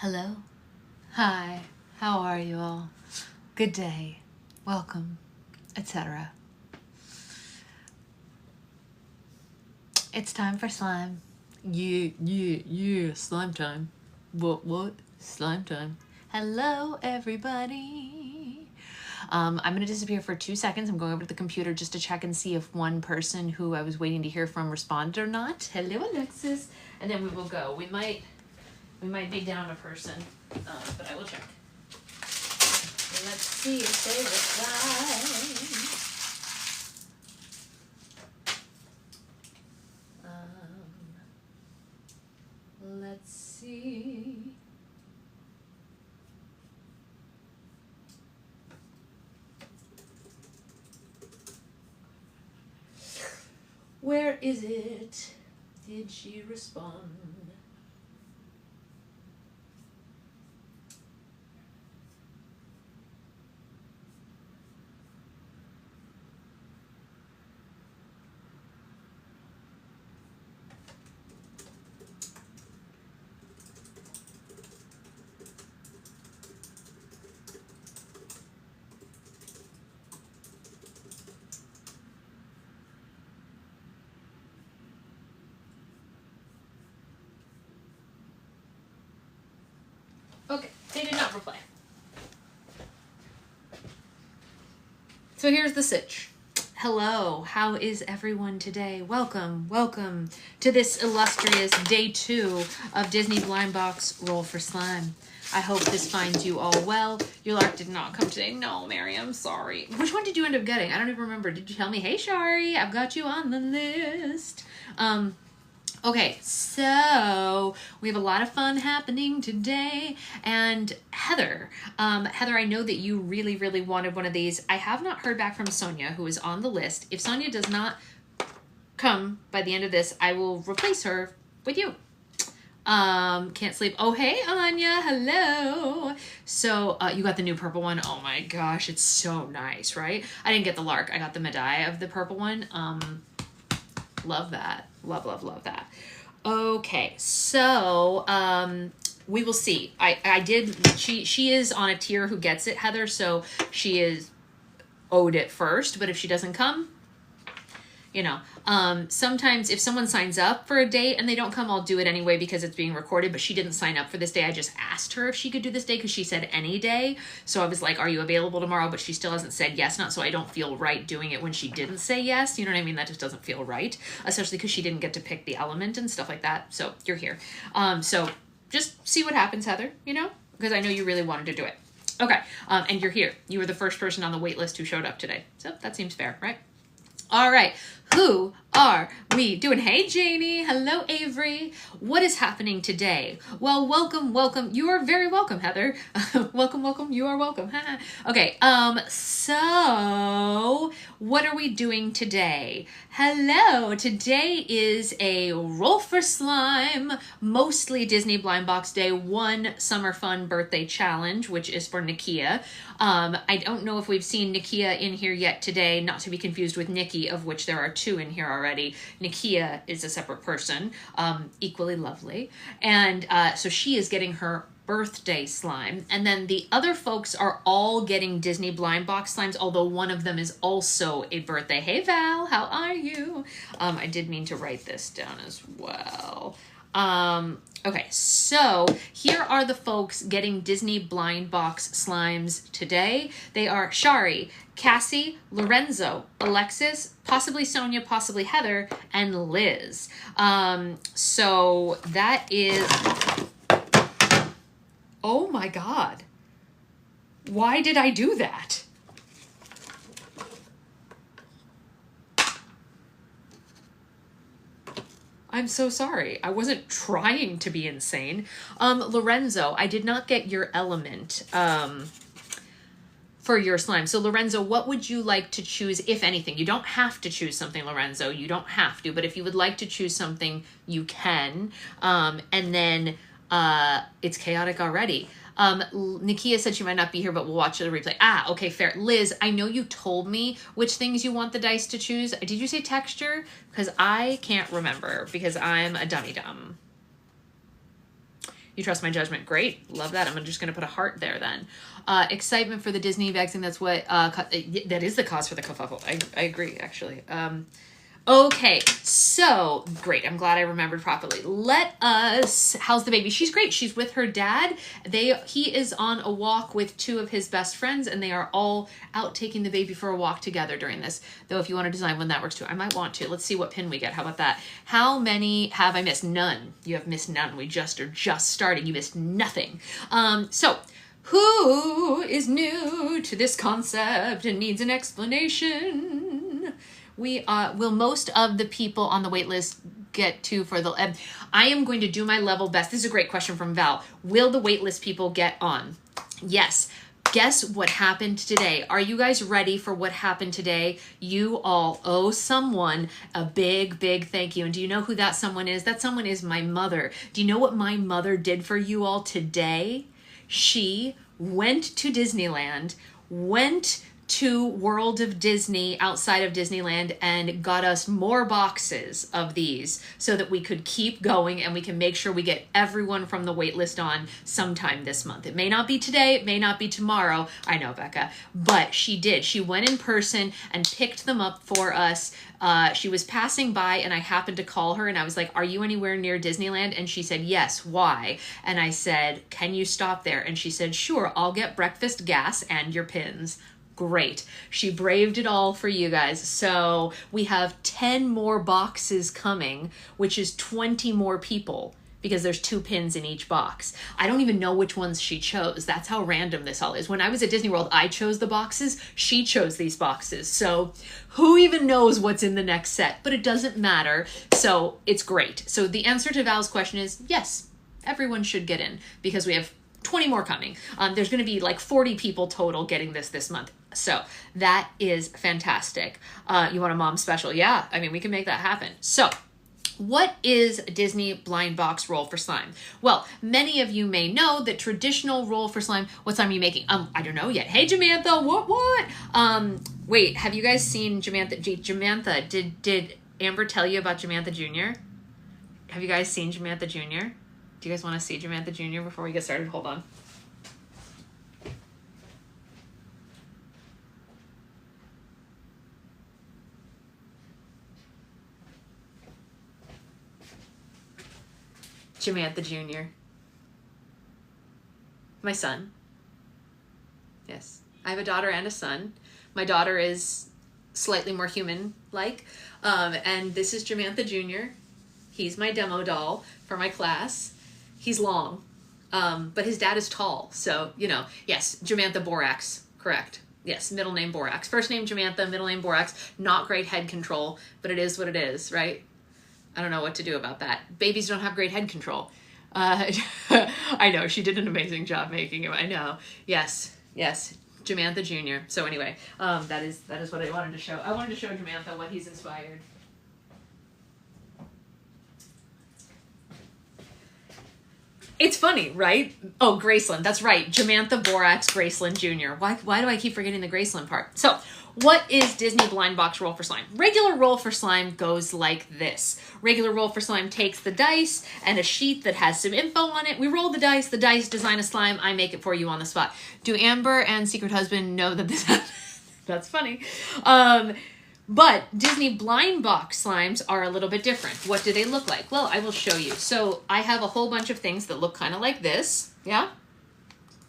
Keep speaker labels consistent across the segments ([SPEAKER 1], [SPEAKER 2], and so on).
[SPEAKER 1] Hello. Hi. How are you all? Good day. Welcome, etc. It's time for slime. Yeah, slime time. What? Slime time. Hello, everybody. I'm going to disappear for 2 seconds. I'm going over to the computer just to check and see if one person who I was waiting to hear from responded or not. Hello, Alexis. And then we will go. We might be down a person, but I will check. Let's see if they reply. Let's see. Where is it? Did she respond? Okay, they did not reply. So here's the sitch. Hello, how is everyone today? Welcome to this illustrious day 2 of Disney Blind Box Roll for Slime. I hope this finds you all well. Your lark did not come today. No, Mary, I'm sorry. Which one did you end up getting? I don't even remember. Did you tell me, hey, Shari, I've got you on the list? Okay, so we have a lot of fun happening today. And Heather, I know that you really, really wanted one of these. I have not heard back from Sonia, who is on the list. If Sonia does not come by the end of this, I will replace her with you. Can't sleep. Oh, hey, Anya. Hello. So, you got the new purple one. Oh my gosh, it's so nice, right? I didn't get the lark. I got the Medai of the purple one. Love that. Love that. Okay, so we will see. She is on a tier who gets it, Heather, so she is owed it first, but if she doesn't come, you know, sometimes if someone signs up for a date and they don't come, I'll do it anyway because it's being recorded, but she didn't sign up for this day. I just asked her if she could do this day because she said any day. So I was like, are you available tomorrow? But she still hasn't said yes, not so I don't feel right doing it when she didn't say yes. You know what I mean? That just doesn't feel right, especially because she didn't get to pick the element and stuff like that. So you're here. So just see what happens, Heather, you know, because I know you really wanted to do it. Okay. And you're here. You were the first person on the wait list who showed up today. So that seems fair, right? All right, who are we doing? Hey, Janie. Hello, Avery. What is happening today? Well, welcome. You are very welcome, Heather. welcome. You are welcome. Okay, so what are we doing today? Hello, today is a Roll for Slime, mostly Disney Blind Box Day 1 Summer Fun Birthday Challenge, which is for Nakia. I don't know if we've seen Nakia in here yet today, not to be confused with Nikki, of which there are 2 in here already. Nakia is a separate person, equally lovely. And so she is getting her birthday slime. And then the other folks are all getting Disney Blind Box slimes, although one of them is also a birthday. Hey, Val, how are you? I did mean to write this down as well. Okay, so here are the folks getting Disney Blind Box slimes today. They are Shari, Cassie, Lorenzo, Alexis, possibly Sonia, possibly Heather, and Liz. So that is... Oh my God. Why did I do that? I'm so sorry. I wasn't trying to be insane. Lorenzo, I did not get your element for your slime. So Lorenzo, what would you like to choose, if anything? You don't have to choose something, Lorenzo. You don't have to, but if you would like to choose something, you can. And then it's chaotic already. Nakia said she might not be here, but we'll watch the replay. Ah, okay, fair. Liz, I know you told me which things you want the dice to choose. Did you say texture? Because I can't remember because I'm a dummy dumb. You trust my judgment. Great. Love that. I'm just going to put a heart there then. Excitement for the Disney vaccine. That's what, that is the cause for the kerfuffle. I agree, actually. Okay, so great. I'm glad I remembered properly. How's the baby? She's great. She's with her dad. He is on a walk with two of his best friends, and they are all out taking the baby for a walk together during this. Though if you want to design one, that works too. I might want to. Let's see what pin we get. How about that? How many have I missed? None. You have missed none. We are just starting. You missed nothing. So who is new to this concept and needs an explanation? Will most of the people on the wait list get to for the, I am going to do my level best. This is a great question from Val. Will the wait list people get on? Yes. Guess what happened today? Are you guys ready for what happened today? You all owe someone a big, big thank you. And do you know who that someone is? That someone is my mother. Do you know what my mother did for you all today? She went to Disneyland, went to World of Disney outside of Disneyland, and got us more boxes of these so that we could keep going and we can make sure we get everyone from the wait list on sometime this month. It may not be today, it may not be tomorrow. I know, Becca, but she did. She went in person and picked them up for us. She was passing by and I happened to call her and I was like, are you anywhere near Disneyland? And she said, yes. Why? And I said, can you stop there? And she said, sure, I'll get breakfast, gas, and your pins. Great. She braved it all for you guys. So we have 10 more boxes coming, which is 20 more people because there's 2 pins in each box. I don't even know which ones she chose. That's how random this all is. When I was at Disney World, I chose the boxes. She chose these boxes. So who even knows what's in the next set? But it doesn't matter. So it's great. So the answer to Val's question is yes, everyone should get in because we have 20 more coming. There's going to be like 40 people total getting this month. So that is fantastic. You want a mom special? Yeah, I mean, we can make that happen. So what is Disney Blind Box Roll for Slime? Well, many of you may know that traditional Roll for Slime, what slime are you making? I don't know yet. Hey, Jamantha, what? Wait, have you guys seen Jamantha? Jamantha, did Amber tell you about Jamantha Jr.? Have you guys seen Jamantha Jr.? Do you guys want to see Jamantha Jr. before we get started? Hold on. Jamantha Jr. My son. Yes. I have a daughter and a son. My daughter is slightly more human-like. And this is Jamantha Jr. He's my demo doll for my class. He's long, but his dad is tall. So, you know, yes, Jamantha Borax, correct. Yes, middle name Borax. First name Jamantha, middle name Borax. Not great head control, but it is what it is, right? I don't know what to do about that. Babies don't have great head control. I know, she did an amazing job making him. I know. Yes, Jamantha Jr. So anyway, that is what I wanted to show. I wanted to show Jamantha what he's inspired. It's funny, right? Oh, Graceland. That's right. Jamantha Borax Graceland Jr. Why do I keep forgetting the Graceland part? So, what is Disney Blind Box Roll for Slime? Regular Roll for Slime goes like this. Regular Roll for Slime takes the dice and a sheet that has some info on it. We roll the dice design a slime, I make it for you on the spot. Do Amber and Secret Husband know that this happens? That's funny. But Disney Blind Box slimes are a little bit different. What do they look like? Well, I will show you. So I have a whole bunch of things that look kind of like this, yeah?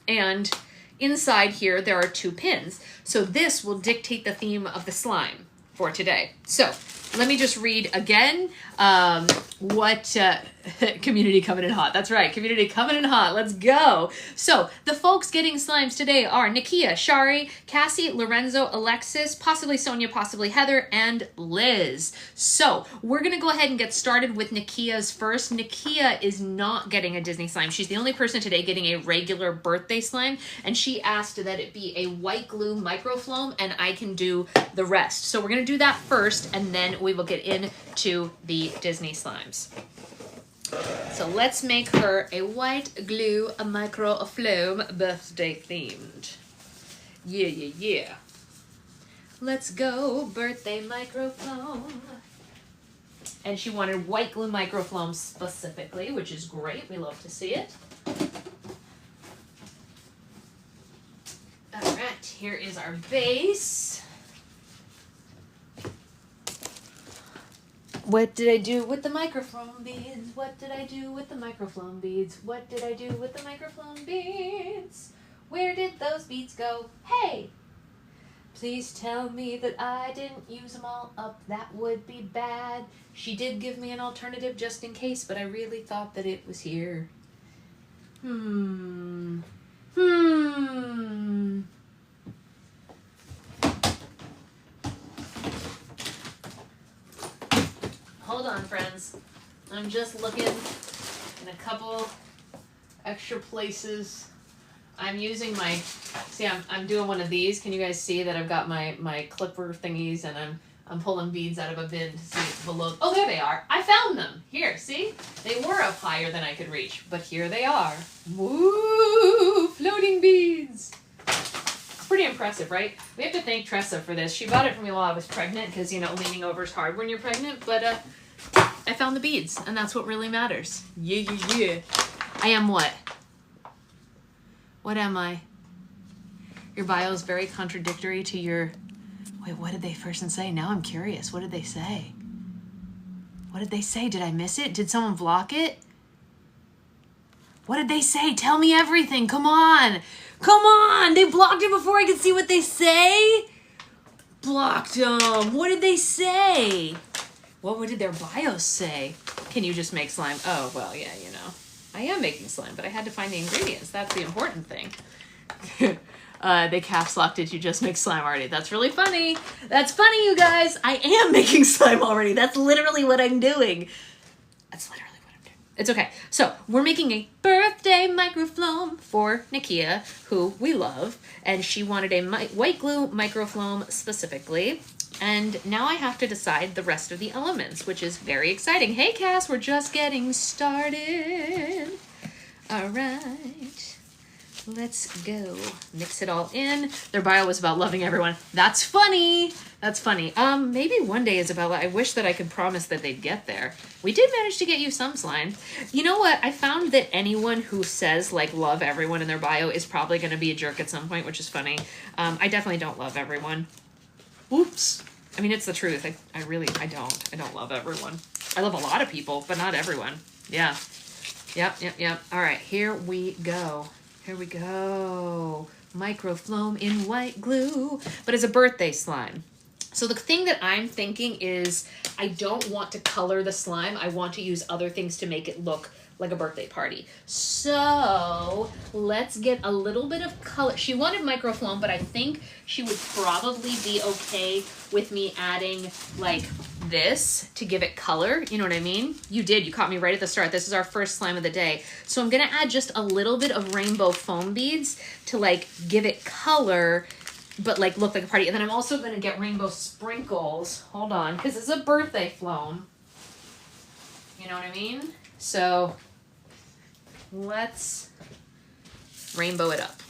[SPEAKER 1] And inside here, there are 2 pins. So this will dictate the theme of the slime for today. So let me just read again community coming in hot. That's right, community coming in hot. Let's go. So the folks getting slimes today are Nakia, Shari, Cassie, Lorenzo, Alexis, possibly Sonia, possibly Heather, and Liz. So we're going to go ahead and get started with Nakia's first. Nakia is not getting a Disney slime. She's the only person today getting a regular birthday slime, and she asked that it be a white glue microfloam, and I can do the rest. So we're going to do that first, and then we will get into the Disney slimes. So let's make her a white glue, a microfloam, birthday themed. Yeah. Let's go, birthday microfloam. And she wanted white glue microfloam specifically, which is great. We love to see it. Here is our base. What did I do with the microfloam beads? What did I do with the microfloam beads? What did I do with the microfloam beads? Where did those beads go? Hey! Please tell me that I didn't use them all up. That would be bad. She did give me an alternative just in case, but I really thought that it was here. Hold on, friends. I'm just looking in a couple extra places. I'm using my, see, I'm doing one of these. Can you guys see that I've got my clipper thingies and I'm pulling beads out of a bin to see below. Oh, there they are. I found them. Here, see? They were up higher than I could reach, but here they are. Woo! Floating beads. It's pretty impressive, right? We have to thank Tressa for this. She bought it for me while I was pregnant because, you know, leaning over is hard when you're pregnant, but I found the beads, and that's what really matters. Yeah. I am what? What am I? Your bio is very contradictory to your... Wait, what did they first say? Now I'm curious. What did they say? What did they say? Did I miss it? Did someone block it? What did they say? Tell me everything. Come on. Come on. They blocked it before I could see what they say? Blocked them. What did they say? What did their bios say? Can you just make slime? Oh, well, yeah, you know. I am making slime, but I had to find the ingredients. That's the important thing. They caps locked, did you just make slime already? That's really funny. That's funny, you guys. I am making slime already. That's literally what I'm doing. That's literally what I'm doing. It's okay. So we're making a birthday microfloam for Nikia, who we love. And she wanted a white glue microfloam specifically. And now I have to decide the rest of the elements, which is very exciting. Hey, Cass, we're just getting started. All right, let's go. Mix it all in. Their bio was about loving everyone. That's funny. That's funny. Maybe one day, Isabella, I wish that I could promise that they'd get there. We did manage to get you some slime. You know what? I found that anyone who says, like, love everyone in their bio is probably going to be a jerk at some point, which is funny. I definitely don't love everyone. Oops. I mean, it's the truth. I don't love everyone. I love a lot of people, but not everyone. Yeah. Yep. All right, here we go. Here we go. Microfloam in white glue, but it's a birthday slime. So the thing that I'm thinking is I don't want to color the slime. I want to use other things to make it look like a birthday party. So let's get a little bit of color. She wanted microfloam, but I think she would probably be okay with me adding like this to give it color. You know what I mean? You did. You caught me right at the start. This is our first slime of the day. So I'm going to add just a little bit of rainbow foam beads to like give it color, but like look like a party. And then I'm also going to get rainbow sprinkles. Hold on, because it's a birthday floam. You know what I mean? So let's rainbow it up.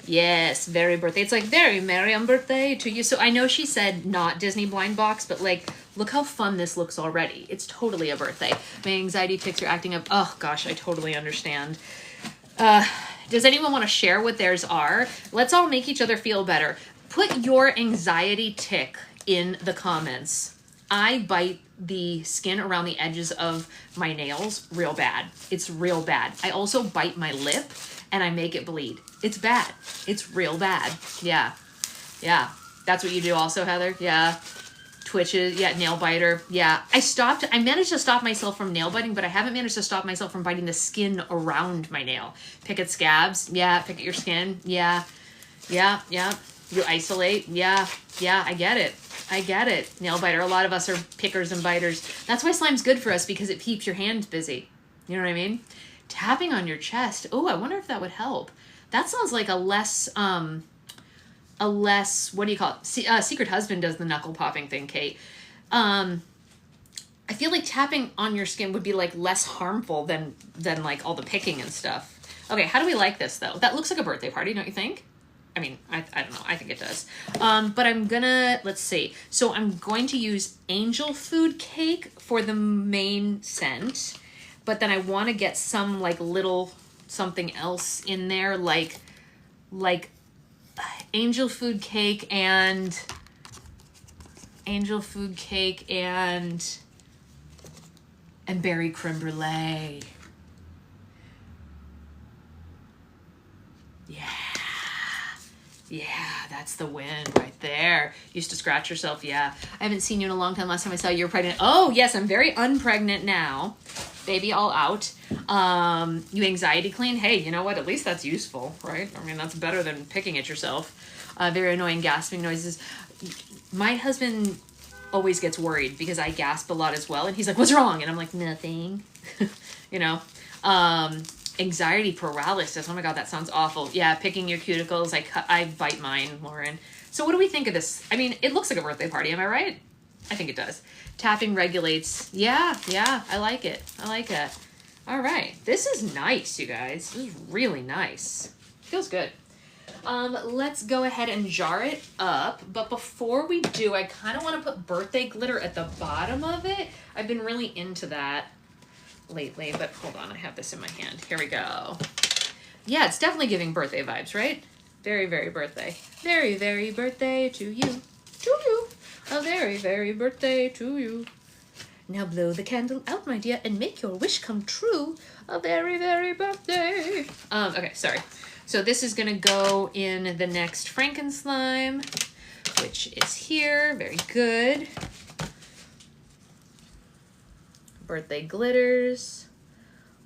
[SPEAKER 1] Yes, very birthday. It's like very merry on birthday to you. So I know she said not Disney blind box, but like, look how fun this looks already. It's totally a birthday. My anxiety ticks are acting up. Oh gosh, I totally understand. Does anyone want to share what theirs are? Let's all make each other feel better. Put your anxiety tick in the comments. I bite the skin around the edges of my nails real bad. It's real bad. I also bite my lip and I make it bleed. It's bad. It's real bad. Yeah. That's what you do also, Heather? Yeah. Twitches. Yeah, nail biter. Yeah. I managed to stop myself from nail biting, but I haven't managed to stop myself from biting the skin around my nail. Pick at scabs. Yeah. Pick at your skin. Yeah. You isolate. Yeah, I get it. Nail biter. A lot of us are pickers and biters. That's why slime's good for us, because it keeps your hands busy. You know what I mean? Tapping on your chest. Oh, I wonder if that would help. That sounds like a less, what do you call it? Secret Husband does the knuckle popping thing, Kate. I feel like tapping on your skin would be like less harmful than like all the picking and stuff. Okay, how do we like this though? That looks like a birthday party, don't you think? I mean, I don't know. I think it does. But I'm gonna, let's see. So I'm going to use angel food cake for the main scent. But then I want to get some like little something else in there. Like angel food cake and berry creme brulee. Yeah, that's the win right there. Used to scratch yourself. Yeah, I haven't seen you in a long time. Last time I saw you were pregnant. Oh yes, I'm very unpregnant now. Baby all out. You anxiety clean. Hey, you know what? At least that's useful, right? I mean, that's better than picking at yourself. Very annoying gasping noises. My husband always gets worried because I gasp a lot as well. And he's like, what's wrong? And I'm like, nothing. You know, anxiety paralysis. Oh my God, that sounds awful. Yeah, picking your cuticles. I bite mine, Lauren. So what do we think of this? I mean, it looks like a birthday party. Am I right? I think it does. Tapping regulates. Yeah, I like it. I like it. All right. This is nice, you guys. This is really nice. Feels good. Let's go ahead and jar it up. But before we do, I kind of want to put birthday glitter at the bottom of it. I've been really into that lately, but hold on. I have this in my hand. Here we go. Yeah, it's definitely giving birthday vibes, right? Very, very birthday. Very, very birthday to you. To you. A very, very birthday to you. Now blow the candle out, my dear, and make your wish come true. A very, very birthday. Okay, sorry. So this is going to go in the next Franken slime, which is here. Very good. Birthday glitters.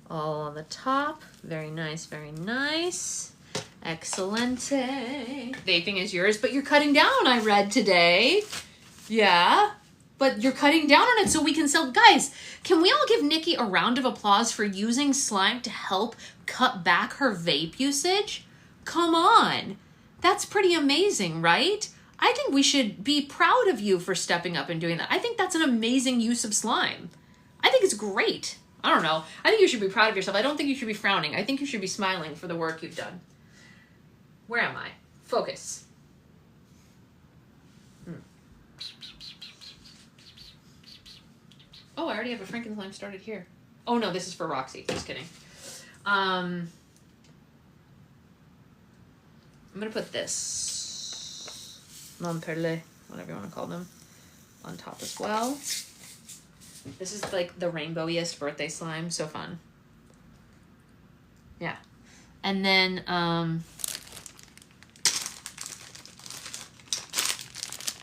[SPEAKER 1] All on the top. Very nice, very nice. Excellente. Vaping is yours, but you're cutting down, I read today. Yeah, but you're cutting down on it so we can sell. Guys, can we all give Nikki a round of applause for using slime to help cut back her vape usage? Come on. That's pretty amazing, right? I think we should be proud of you for stepping up and doing that. I think that's an amazing use of slime. I think it's great. I don't know. I think you should be proud of yourself. I don't think you should be frowning. I think you should be smiling for the work you've done. Where am I? Focus. Oh, I already have a Franken slime started here. Oh no, this is for Roxy. Just kidding. I'm gonna put this Montpellier, whatever you want to call them, on top as well. This is like the rainbowiest birthday slime. So fun. Yeah. And then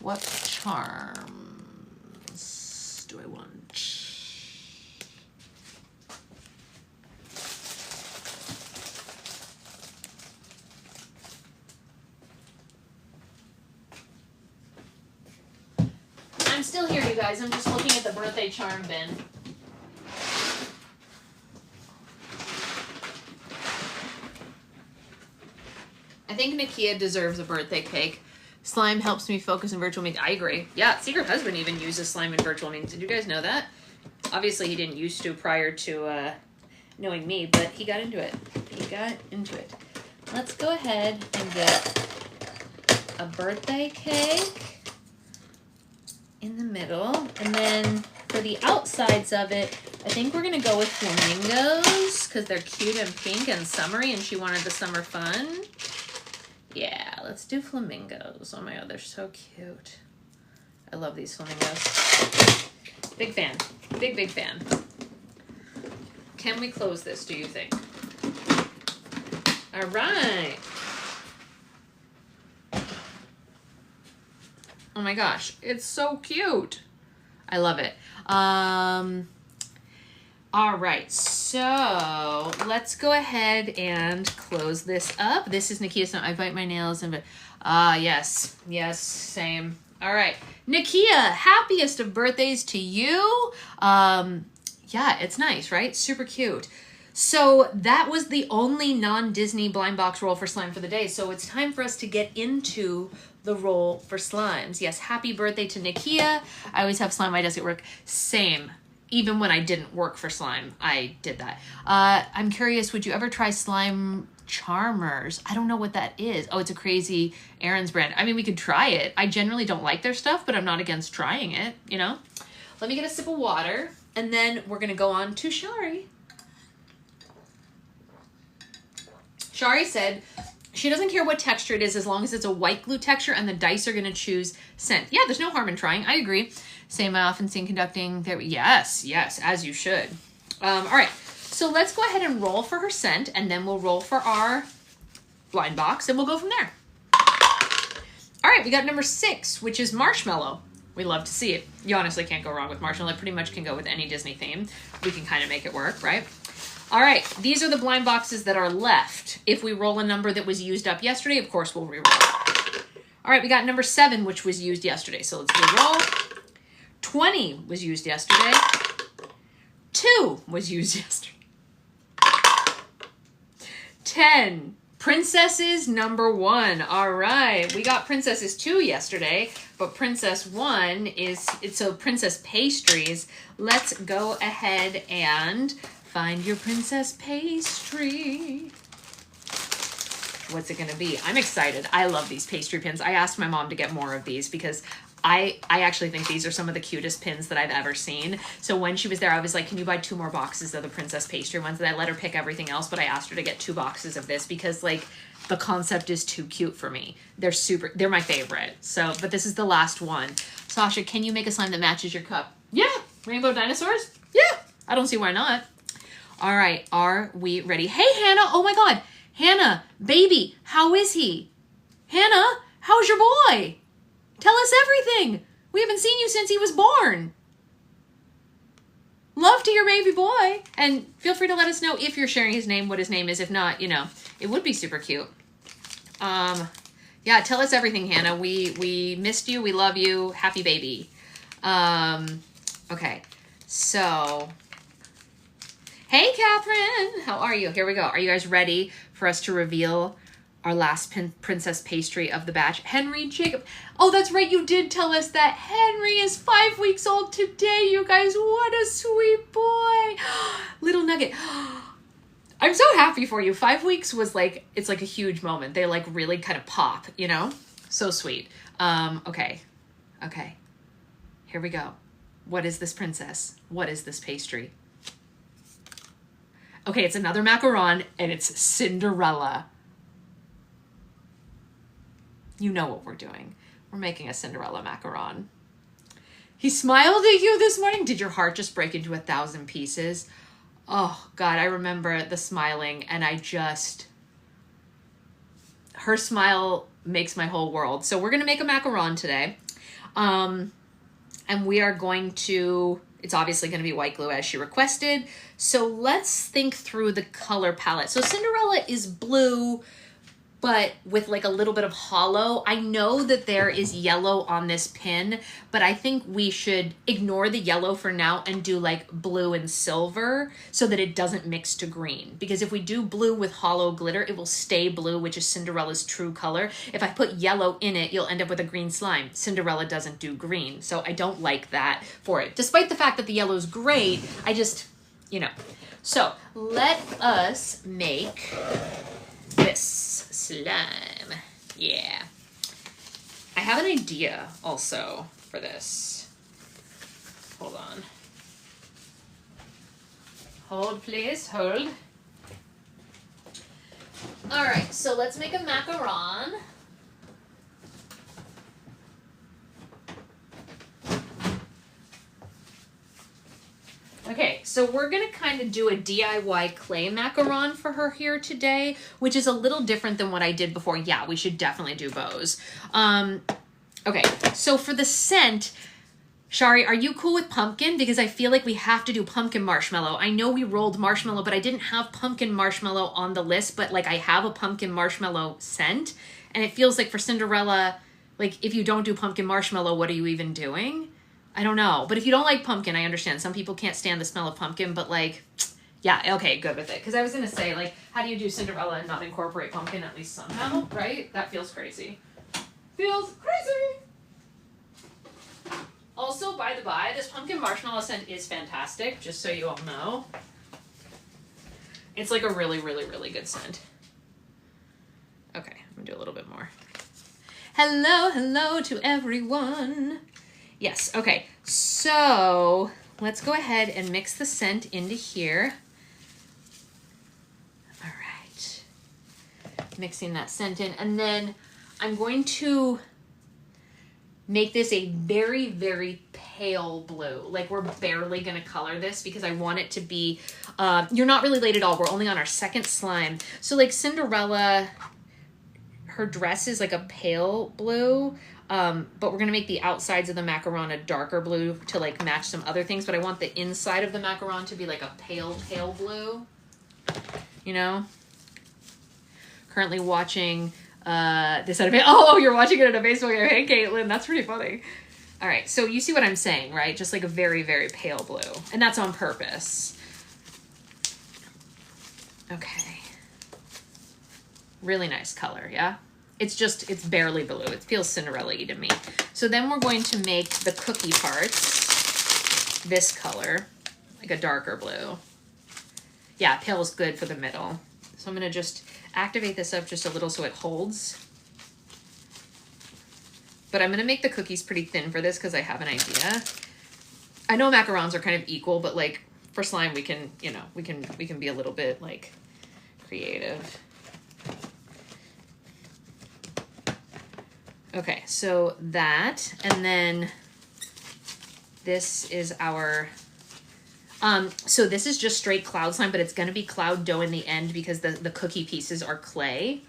[SPEAKER 1] what charms do I want? I'm still here, you guys. I'm just looking at the birthday charm bin. I think Nakia deserves a birthday cake. Slime helps me focus in virtual meetings. I agree. Yeah, Secret Husband even uses slime in virtual meetings. Did you guys know that? Obviously, he didn't used to prior to knowing me, but he got into it. He got into it. Let's go ahead and get a birthday cake in the middle. And then for the outsides of it, I think we're going to go with flamingos because they're cute and pink and summery, and she wanted the summer fun. Yeah, let's do flamingos. Oh my God, they're so cute. I love these flamingos. Big fan. Big, big fan. Can we close this, do you think? All right. Oh my gosh, it's so cute. I love it. All right, so let's go ahead and close this up. This is Nakia. So I bite my nails and yes, same. All right, Nakia, happiest of birthdays to you. Yeah, it's nice, right? Super cute. So that was the only non-Disney blind box roll for slime for the day. So it's time for us to get into the roll for slimes. Yes, happy birthday to Nakia. I always have slime on my desk at work. Same. Even when I didn't work for slime, I did that. I'm curious, would you ever try Slime Charmers? I don't know what that is. Oh, it's a crazy Aaron's brand. I mean, we could try it. I generally don't like their stuff, but I'm not against trying it, you know? Let me get a sip of water, and then we're going to go on to Shari. Shari said She doesn't care what texture it is as long as it's a white glue texture and the dice are going to choose scent. Yeah, there's no harm in trying. I agree. Same I often seen conducting. There. Yes, as you should. All right, so let's go ahead and roll for her scent, and then we'll roll for our blind box, and we'll go from there. All right, we got number 6, which is marshmallow. We love to see it. You honestly can't go wrong with marshmallow. It pretty much can go with any Disney theme. We can kind of make it work, right? All right, these are the blind boxes that are left. If we roll a number that was used up yesterday, of course, we'll re-roll. All right, we got number 7, which was used yesterday. So let's re-roll. 20 was used yesterday. 2 was used yesterday. 10. Princesses number 1. All right, we got Princesses 2 yesterday, but Princess 1 is, so Princess Pastries. Let's go ahead and find your Princess Pastry. What's it gonna be? I'm excited. I love these pastry pins. I asked my mom to get more of these because I actually think these are some of the cutest pins that I've ever seen. So when she was there, I was like, can you buy 2 more boxes of the Princess Pastry ones? And I let her pick everything else, but I asked her to get 2 boxes of this because like the concept is too cute for me. They're my favorite. So, but this is the last one. Sasha, can you make a slime that matches your cup? Yeah. Rainbow dinosaurs? Yeah. I don't see why not. All right. Are we ready? Hey, Hannah. Oh my God. Hannah, baby, how is he? Hannah, how's your boy? Tell us everything. We haven't seen you since he was born. Love to your baby boy. And feel free to let us know if you're sharing his name, what his name is. If not, you know, it would be super cute. Yeah, tell us everything, Hannah. We missed you. We love you. Happy baby. Okay, so... Hey, Catherine. How are you? Here we go. Are you guys ready for us to reveal our last princess pastry of the batch? Henry Jacob. Oh, that's right. You did tell us that Henry is 5 weeks old today, you guys. What a sweet boy. Little nugget. I'm so happy for you. 5 weeks was like, it's like a huge moment. They like really kind of pop, you know? So sweet. Okay. Here we go. What is this princess? What is this pastry? Okay, it's another macaron, and it's Cinderella. You know what we're doing. We're making a Cinderella macaron. He smiled at you this morning? Did your heart just break into 1,000 pieces? Oh, God, I remember the smiling, and her smile makes my whole world. So we're going to make a macaron today. And we are going to... It's obviously going to be white glue as she requested. So let's think through the color palette. So Cinderella is blue, but with like a little bit of hollow. I know that there is yellow on this pin, but I think we should ignore the yellow for now and do like blue and silver so that it doesn't mix to green. Because if we do blue with hollow glitter, it will stay blue, which is Cinderella's true color. If I put yellow in it, you'll end up with a green slime. Cinderella doesn't do green, so I don't like that for it. Despite the fact that the yellow is great, I just, you know. So let us make this slime. Yeah. I have an idea also for this. Hold on. Hold, please. Hold. All right, so let's make a macaron. Okay, so we're going to kind of do a DIY clay macaron for her here today, which is a little different than what I did before. Yeah, we should definitely do bows. Okay, so for the scent, Shari, are you cool with pumpkin? Because I feel like we have to do pumpkin marshmallow. I know we rolled marshmallow, but I didn't have pumpkin marshmallow on the list, but like I have a pumpkin marshmallow scent, and it feels like for Cinderella, like if you don't do pumpkin marshmallow, what are you even doing? I don't know. But if you don't like pumpkin, I understand. Some people can't stand the smell of pumpkin, but like, yeah, okay, good with it. Because I was going to say, like, how do you do Cinderella and not incorporate pumpkin at least somehow, right? That feels crazy. Feels crazy! Also, by the by, this pumpkin marshmallow scent is fantastic, just so you all know. It's like a really, really, really good scent. Okay, I'm going to do a little bit more. Hello, hello to everyone. Yes, okay, so let's go ahead and mix the scent into here. All right. mixing that scent in. And then I'm going to make this a very, very pale blue. Like we're barely gonna color this because I want it to be, you're not really late at all. We're only on our second slime. So like Cinderella, her dress is like a pale blue, but we're gonna make the outsides of the macaron a darker blue to like match some other things. But I want the inside of the macaron to be like a pale, pale blue, you know? Currently watching this at a, oh, you're watching it at a baseball game. Hey, Caitlin, that's pretty funny. All right, so you see what I'm saying, right? Just like a very, very pale blue. And that's on purpose. Okay. Really nice color, yeah? It's barely blue. It feels Cinderella-y to me. So then we're going to make the cookie parts this color, like a darker blue. Yeah, pale is good for the middle. So I'm gonna just activate this up just a little so it holds. But I'm gonna make the cookies pretty thin for this because I have an idea. I know macarons are kind of equal, but like for slime we can, you know, we can be a little bit like creative. Okay, so that, and then this is our, so this is just straight cloud slime, but it's gonna be cloud dough in the end because the cookie pieces are clay.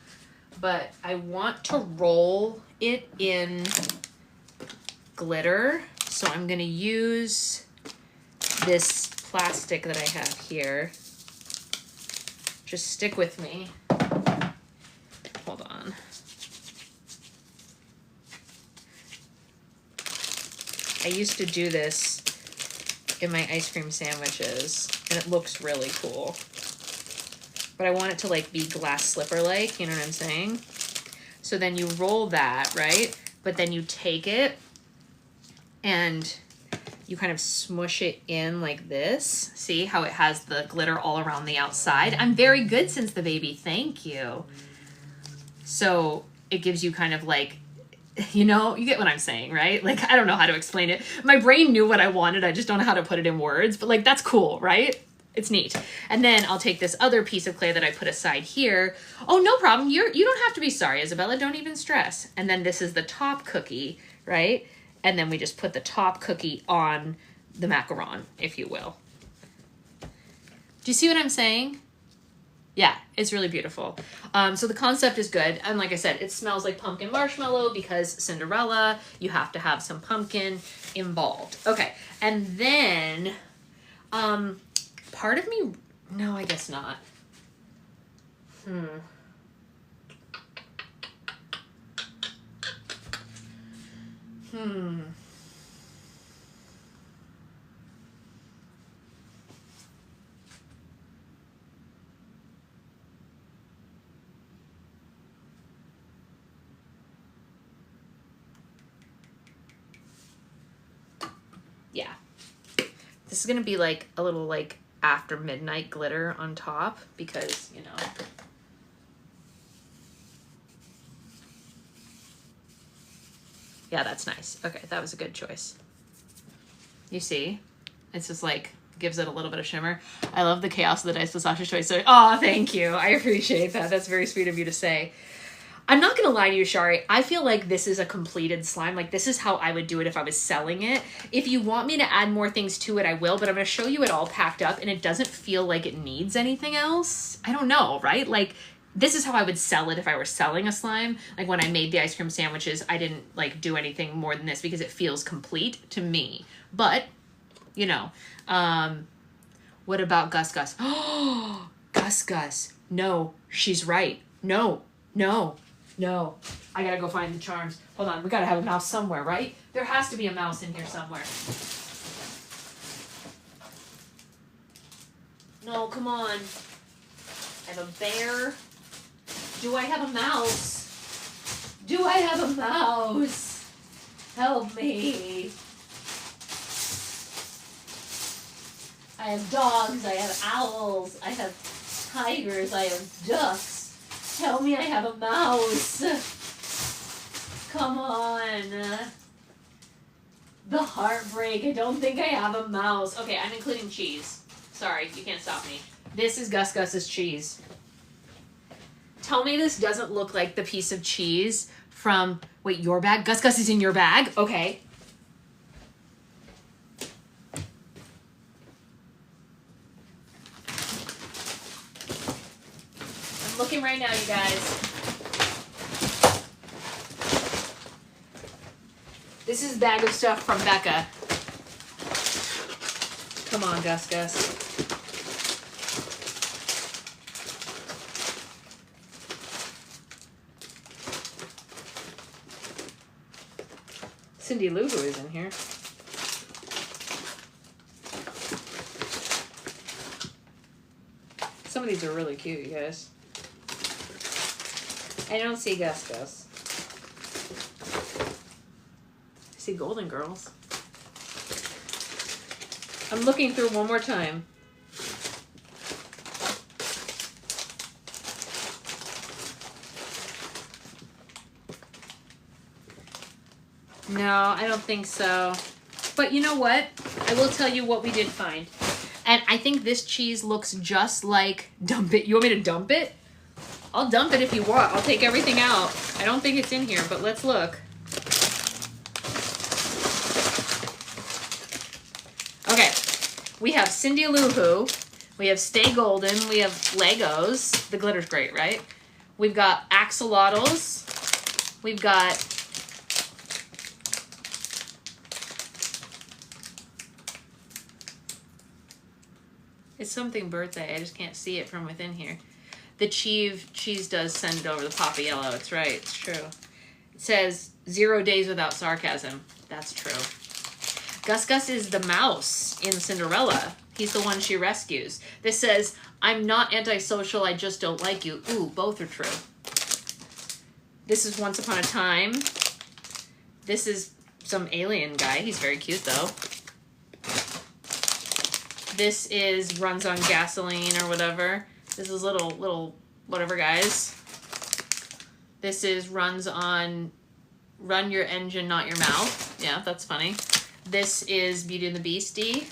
[SPEAKER 1] But I want to roll it in glitter. So I'm gonna use this plastic that I have here. Just stick with me. Hold on. I used to do this in my ice cream sandwiches and it looks really cool. But I want it to like be glass slipper-like, you know what I'm saying? So then you roll that, right? But then you take it and you kind of smush it in like this. See how it has the glitter all around the outside? I'm very good since the baby, thank you. So it gives you kind of like, you know, you get what I'm saying, right? Like, I don't know how to explain it. My brain knew what I wanted, I just don't know how to put it in words, but like, that's cool, right? It's neat. And then I'll take this other piece of clay that I put aside here. Oh, no problem. You don't have to be sorry, Isabella. Don't even stress. And then this is the top cookie, right? And then we just put the top cookie on the macaron, if you will. Do you see what I'm saying? Yeah, it's really beautiful. So the concept is good. And like I said, it smells like pumpkin marshmallow because Cinderella, you have to have some pumpkin involved. Okay, and then part of me, no, I guess not. Yeah. This is gonna be like a little like after midnight glitter on top because, you know. Yeah, that's nice. Okay, that was a good choice. You see? It's just like, gives it a little bit of shimmer. I love the chaos of the dice with Sasha's choice. So, oh, thank you. I appreciate that. That's very sweet of you to say. I'm not gonna lie to you, Shari. I feel like this is a completed slime. Like, this is how I would do it if I was selling it. If you want me to add more things to it, I will, but I'm gonna show you it all packed up and it doesn't feel like it needs anything else. I don't know, right? Like, this is how I would sell it if I were selling a slime. Like, when I made the ice cream sandwiches, I didn't, like, do anything more than this because it feels complete to me. But, you know, what about Gus Gus? Oh, Gus Gus. No, she's right. No, no. No, I gotta go find the charms. Hold on, we gotta have a mouse somewhere, right? There has to be a mouse in here somewhere. No, come on. I have a bear. Do I have a mouse? Do I have a mouse? Help me. I have dogs, I have owls, I have tigers, I have ducks. Tell me I have a mouse. Come on. The heartbreak. I don't think I have a mouse. Okay, I'm including cheese. Sorry, you can't stop me. This is Gus Gus's cheese. Tell me this doesn't look like the piece of cheese from, wait, your bag? Gus Gus is in your bag? Okay. I'm looking right now, you guys. This is bag of stuff from Becca. Come on, Gus Gus. Cindy Lou Who is in here. Some of these are really cute, you guys. I don't see Gus Gus. I see Golden Girls. I'm looking through one more time. No, I don't think so. But you know what? I will tell you what we did find. And I think this cheese looks just like dump it. You want me to dump it? I'll dump it if you want. I'll take everything out. I don't think it's in here, but let's look. Okay. We have Cindy Lou Who. We have Stay Golden. We have Legos. The glitter's great, right? We've got axolotls. We've got... It's something birthday. I just can't see it from within here. The cheese does send it over the Papa Yellow. It's right. It's true. It says 0 days without sarcasm. That's true. Gus Gus is the mouse in Cinderella. He's the one she rescues. This says, I'm not antisocial. I just don't like you. Ooh, both are true. This is Once Upon a Time. This is some alien guy. He's very cute, though. This is Runs on Gasoline or whatever. This is little whatever guys. This is Runs on Run Your Engine, Not Your Mouth. Yeah, that's funny. This is Beauty and the Beastie.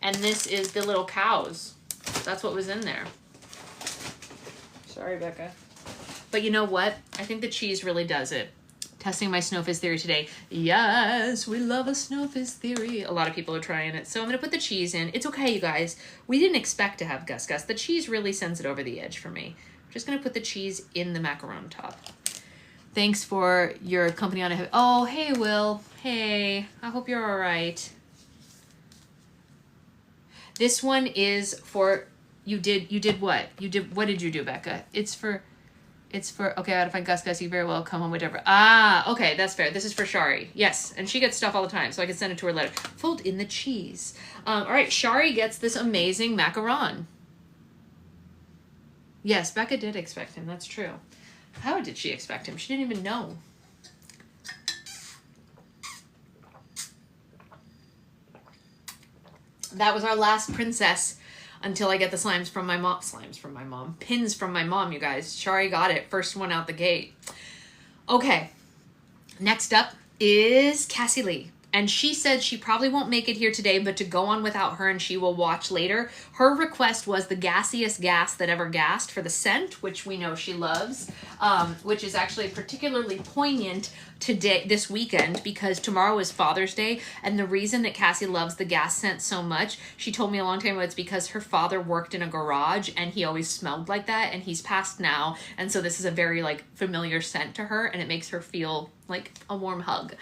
[SPEAKER 1] And this is the little cows. That's what was in there. Sorry, Becca. But you know what? I think the cheese really does it. Testing my Snowfizz theory today. Yes, we love a Snowfizz theory. A lot of people are trying it. So I'm going to put the cheese in. It's okay, you guys. We didn't expect to have Gus Gus. The cheese really sends it over the edge for me. I'm just going to put the cheese in the macaron top. Thanks for your company on it. Oh, hey, Will. Hey, I hope you're all right. This one is for... You did what? What did you do, Becca? It's for, okay, I gotta find Gus Gus, you very well come home, whatever. Ah, okay, that's fair. This is for Shari. Yes, and she gets stuff all the time, so I can send it to her later. Fold in the cheese. All right, Shari gets this amazing macaron. Yes, Becca did expect him, that's true. How did she expect him? She didn't even know. That was our last princess. Until I get the slimes from my mom. Slimes from my mom. Pins from my mom, you guys. Shari got it. First one out the gate. Okay. Next up is Cassie Lee. And she said she probably won't make it here today, but to go on without her and she will watch later. Her request was the gassiest gas that ever gassed for the scent, which we know she loves, which is actually particularly poignant today, this weekend, because tomorrow is Father's Day. And the reason that Cassie loves the gas scent so much, she told me a long time ago, it's because her father worked in a garage and he always smelled like that, and he's passed now. And so this is a very familiar scent to her, and it makes her feel like a warm hug.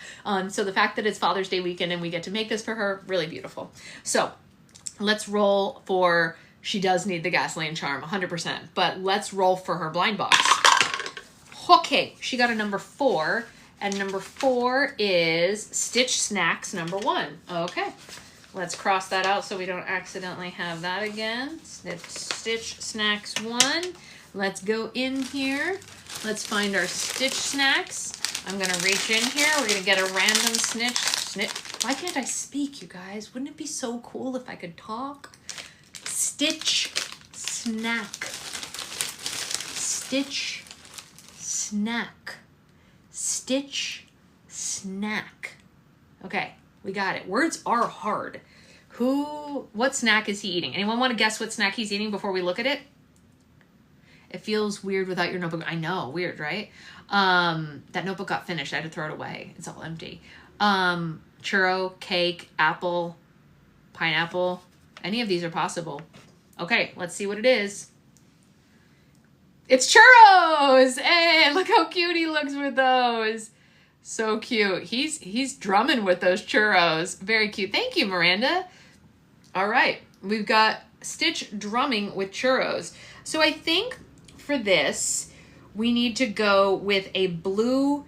[SPEAKER 1] So the fact that it's Father's Day weekend and we get to make this for her, really beautiful. So let's roll for, she does need the gasoline charm, 100%, but let's roll for her blind box. Okay, she got a number 4, and number 4 is Stitch Snacks number 1. Okay, let's cross that out so we don't accidentally have that again. Stitch Snacks 1. Let's go in here. Let's find our Stitch Snacks. I'm gonna reach in here. We're gonna get a random snitch. Why can't I speak, you guys? Wouldn't it be so cool if I could talk? Stitch Snack. Stitch Snack. Stitch Snack. Okay, we got it. Words are hard. What snack is he eating? Anyone want to guess what snack he's eating before we look at it? It feels weird without your notebook. I know, weird, right? That notebook got finished. I had to throw it away. It's all empty. Churro, cake, apple, pineapple. Any of these are possible. Okay, let's see what it is. It's churros! Hey, look how cute he looks with those. So cute. He's drumming with those churros. Very cute. Thank you, Miranda. All right, we've got Stitch drumming with churros. So I think for this, we need to go with a blue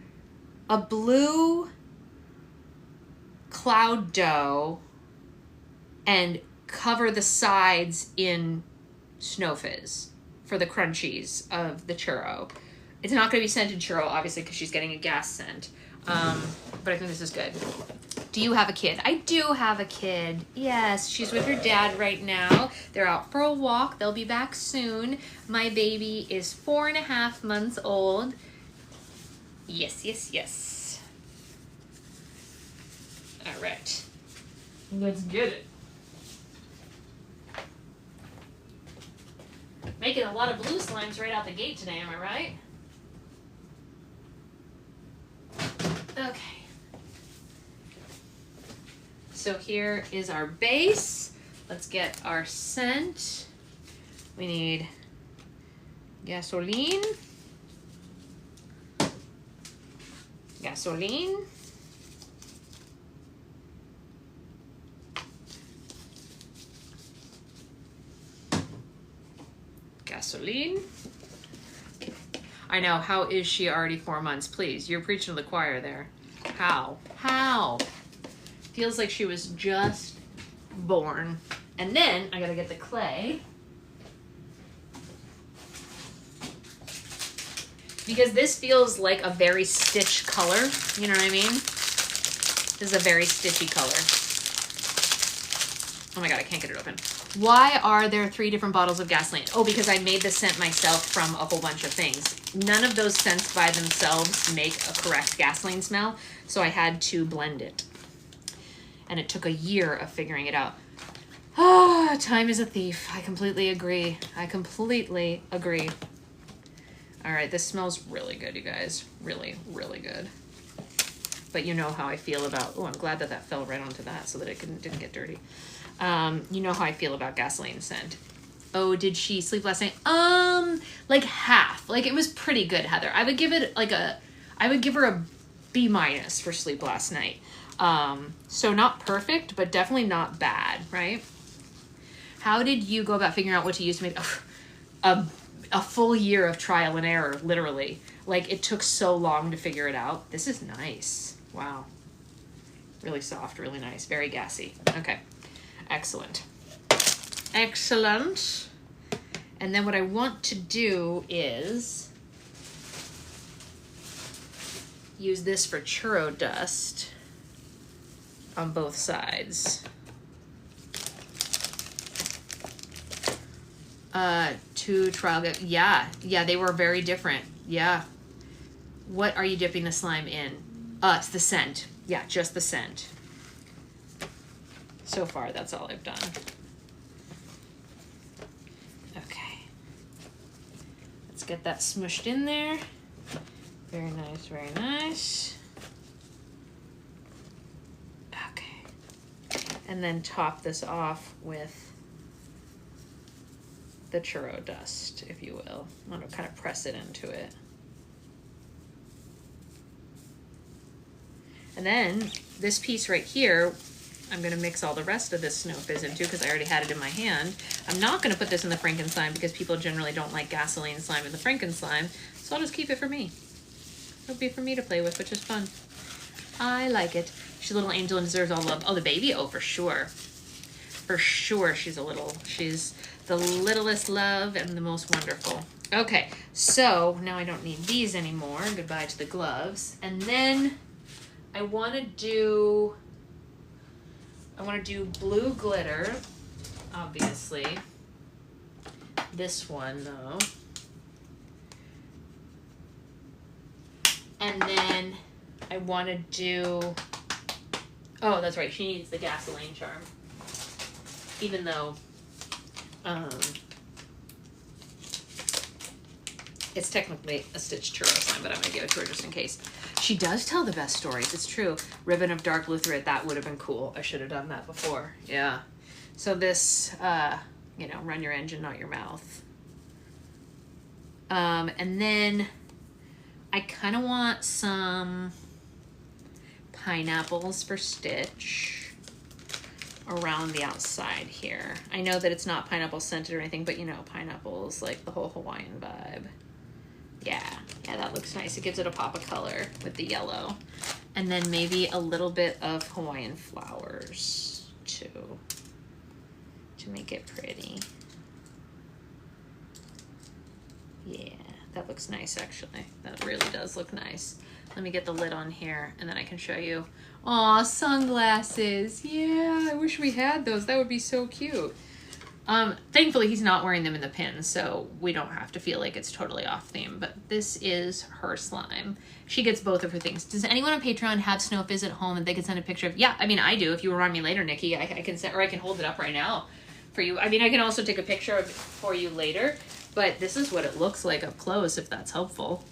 [SPEAKER 1] cloud dough and cover the sides in Snow Fizz for the crunchies of the churro. It's not going to be scented churro, obviously, because she's getting a gas scent. But I think this is good. Do you have a kid? I do have a kid. Yes, she's with her dad right now. They're out for a walk. They'll be back soon. My baby is 4.5 months old. Yes, yes, yes. All right. Let's get it. Making a lot of blue slimes right out the gate today, am I right? Okay. So here is our base. Let's get our scent. We need gasoline. Gasoline. Gasoline. I know, how is she already 4 months? Please, you're preaching to the choir there. How? How? Feels like she was just born. And then I gotta get the clay. Because this feels like a very Stitch color. You know what I mean? This is a very Stitchy color. Oh my God, I can't get it open. Why are there 3 different bottles of gasoline? Oh, because I made the scent myself from a whole bunch of things. None of those scents by themselves make a correct gasoline smell, so I had to blend it. And it took a year of figuring it out. Ah, time is a thief. I completely agree. I completely agree. All right, this smells really good, you guys. Really, really good. But you know how I feel about, oh, I'm glad that that fell right onto that so that it didn't get dirty. You know how I feel about gasoline scent. Oh, did she sleep last night? Like half. Like it was pretty good, Heather. I would give it I would give her a B- for sleep last night. So not perfect, but definitely not bad, right? How did you go about figuring out what to use to make a full year of trial and error, literally. Like it took so long to figure it out. This is nice. Wow. Really soft, really nice, very gassy. Okay. Excellent. Excellent. And then what I want to do is use this for churro dust on both sides. 2 trial, yeah, they were very different. Yeah. What are you dipping the slime in? It's the scent. Yeah, just the scent. So far, that's all I've done. Okay. Let's get that smushed in there. Very nice, very nice. Okay. And then top this off with the churro dust, if you will. I'm gonna kind of press it into it. And then this piece right here, I'm going to mix all the rest of this Snow Fizz into because I already had it in my hand. I'm not going to put this in the Franken slime because people generally don't like gasoline slime in the Franken slime. So I'll just keep it for me. It'll be for me to play with, which is fun. I like it. She's a little angel and deserves all love. Oh, the baby? Oh, for sure. For sure she's the littlest love and the most wonderful. Okay, so now I don't need these anymore. Goodbye to the gloves. And then I want to do blue glitter, obviously. This one, though. And then I want to do, oh, that's right, she needs the gasoline charm. Even though, It's technically a Stitch Churro slime, but I'm going to give it to her just in case. She does tell the best stories. It's true. Ribbon of Dark Luthrit, that would have been cool. I should have done that before. Yeah. So this, you know, run your engine, not your mouth. And then I kind of want some pineapples for Stitch around the outside here. I know that it's not pineapple scented or anything, but you know, pineapples, like the whole Hawaiian vibe. Yeah, that looks nice. It gives it a pop of color with the yellow. And then maybe a little bit of Hawaiian flowers too, to make it pretty. Yeah, that looks nice actually. That really does look nice. Let me get the lid on here and then I can show you. Aw, sunglasses. Yeah, I wish we had those. That would be so cute. Thankfully he's not wearing them in the pin, so we don't have to feel like it's totally off theme, but this is her slime. She gets both of her things. Does anyone on Patreon have Snow Fizz at home and they can send a picture of? Yeah, I mean, I do. If you remind me later, Nikki, I can send, or I can hold it up right now for you. I mean, I can also take a picture of it for you later, but this is what it looks like up close, if that's helpful.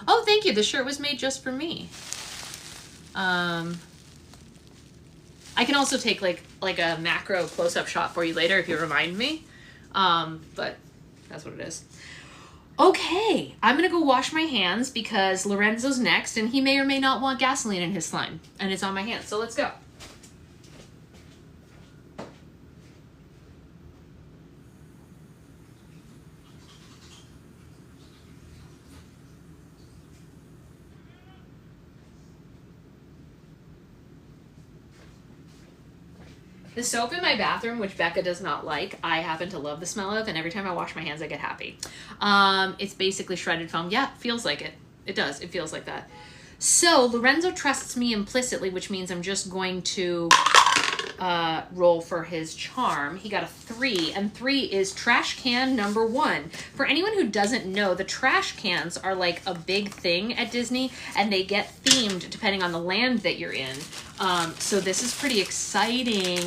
[SPEAKER 1] Oh, thank you. The shirt was made just for me. I can also take like a macro close-up shot for you later if you remind me. But that's what it is. Okay, I'm gonna go wash my hands because Lorenzo's next and he may or may not want gasoline in his slime and it's on my hands. So let's go. The soap in my bathroom, which Becca does not like, I happen to love the smell of, and every time I wash my hands, I get happy. It's basically shredded foam. Yeah, feels like it. It does. It feels like that. So Lorenzo trusts me implicitly, which means I'm just going to roll for his charm. He got a 3, and 3 is trash can number 1. For anyone who doesn't know, the trash cans are like a big thing at Disney, and they get themed depending on the land that you're in. So this is pretty exciting.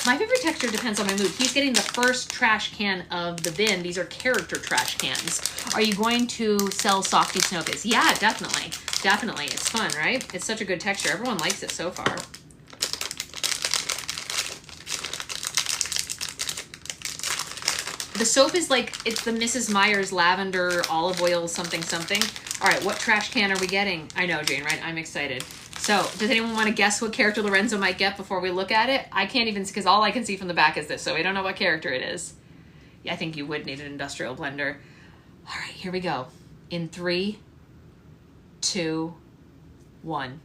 [SPEAKER 1] My favorite texture depends on my mood. He's getting the first trash can of the bin. These are character trash cans. Are you going to sell Softy Snow Fizz? Yeah, definitely. Definitely. It's fun, right? It's such a good texture. Everyone likes it so far. The soap is like, it's the Mrs. Meyer's lavender olive oil something something. All right, what trash can are we getting? I know, Jane, right? I'm excited. So, does anyone want to guess what character Lorenzo might get before we look at it? I can't even, because all I can see from the back is this, so we don't know what character it is. Yeah, I think you would need an industrial blender. All right, here we go. In 3, 2, 1.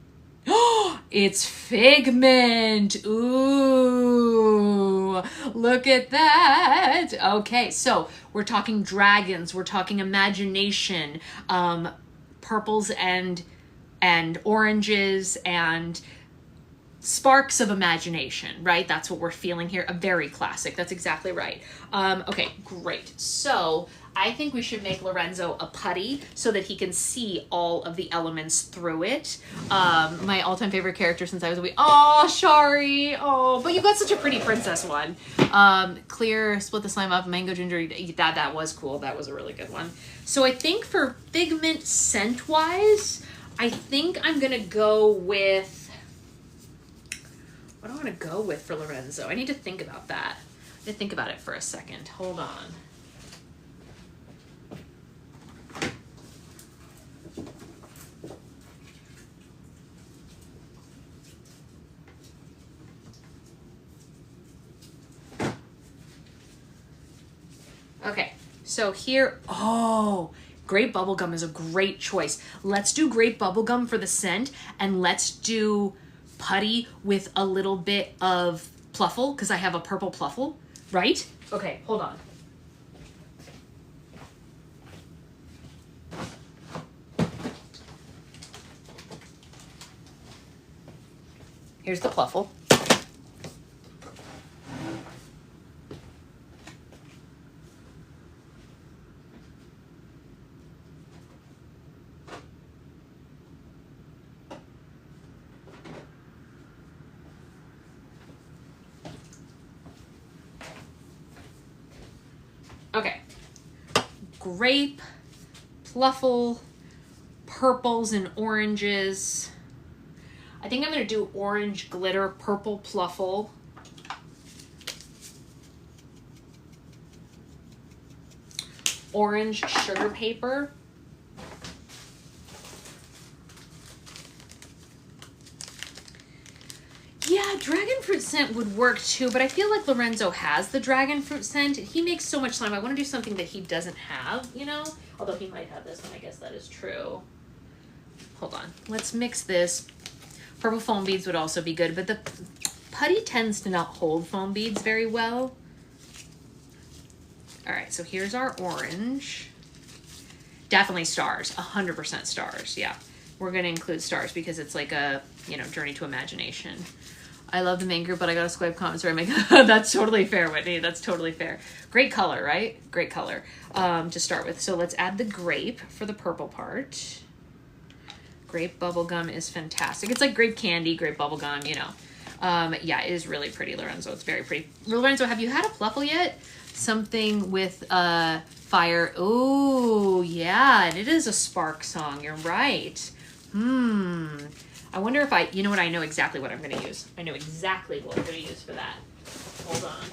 [SPEAKER 1] Oh, it's Figment. Ooh, look at that. Okay, so we're talking dragons, we're talking imagination, purples and oranges and sparks of imagination, right? That's what we're feeling here. A very classic. That's exactly right. Okay, great. So I think we should make Lorenzo a putty so that he can see all of the elements through it. My all-time favorite character since I was a wee. Oh, Shari. Oh, but you've got such a pretty princess one. Clear, split the slime up, mango ginger. That was cool. That was a really good one. So I think for Figment scent-wise, I think I'm gonna go with, what do I want to go with for Lorenzo? I need to think about that. I need to think about it for a second. Hold on. Okay, so here, oh, grape bubblegum is a great choice. Let's do grape bubblegum for the scent, and let's do putty with a little bit of pluffle, because I have a purple pluffle, right? Okay, hold on. Here's the pluffle. Okay, grape Pluffle purples and oranges. I think I'm going to do orange glitter, purple Pluffle. Orange sugar paper. Yeah, dragon fruit scent would work too, but I feel like Lorenzo has the dragon fruit scent. He makes so much slime. I want to do something that he doesn't have, you know? Although he might have this one, I guess that is true. Hold on. Let's mix this. Purple foam beads would also be good, but the putty tends to not hold foam beads very well. All right, so here's our orange. Definitely stars, 100% stars, yeah. We're gonna include stars because it's like a, you know, journey to imagination. I love the main group, but I gotta swipe comments where I make, that's totally fair, Whitney, that's totally fair. Great color, right? Great color to start with. So let's add the grape for the purple part. Grape bubblegum is fantastic. It's like grape candy, grape bubblegum, you know. Yeah, it is really pretty, Lorenzo. It's very pretty. Lorenzo, have you had a Pluffle yet? Something with fire. Oh, yeah, and it is a spark song. You're right. I wonder if you know what? I know exactly what I'm going to use. I know exactly what I'm going to use for that. Hold on.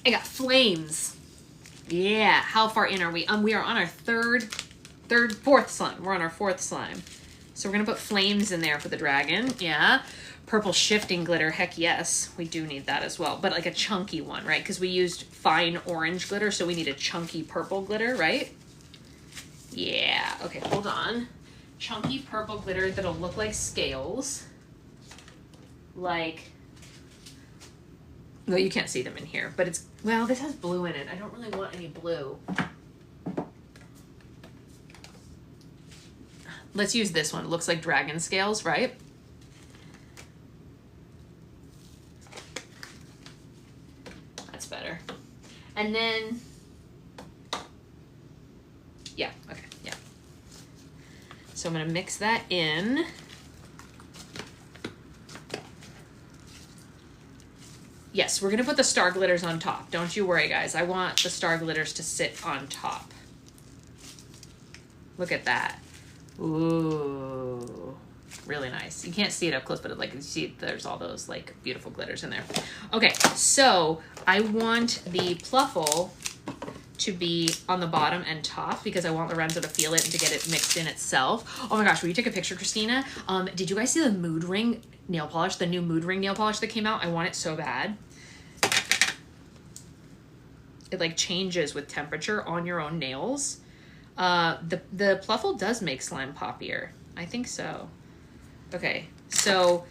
[SPEAKER 1] I got flames. Yeah, how far in are we? We are on our fourth slime. We're on our fourth slime. So we're gonna put flames in there for the dragon. Yeah. Purple shifting glitter, heck yes. We do need that as well, but like a chunky one, right? Because we used fine orange glitter, so we need a chunky purple glitter, right? Yeah, okay, hold on. Chunky purple glitter that'll look like scales. Like, well, you can't see them in here, but it's, well, this has blue in it. I don't really want any blue. Let's use this one. It looks like dragon scales, right? That's better. And then, yeah, okay, yeah. So I'm gonna mix that in. Yes, we're gonna put the star glitters on top. Don't you worry, guys. I want the star glitters to sit on top. Look at that. Ooh, really nice. You can't see it up close, but like you see, there's all those like beautiful glitters in there. Okay, so I want the Pluffle to be on the bottom and top because I want Lorenzo to feel it and to get it mixed in itself. Oh my gosh, will you take a picture, Christina? Did you guys see the Mood Ring nail polish, the new Mood Ring nail polish that came out? I want it so bad. It like changes with temperature on your own nails. The Pluffle does make slime poppier. I think so. Okay, so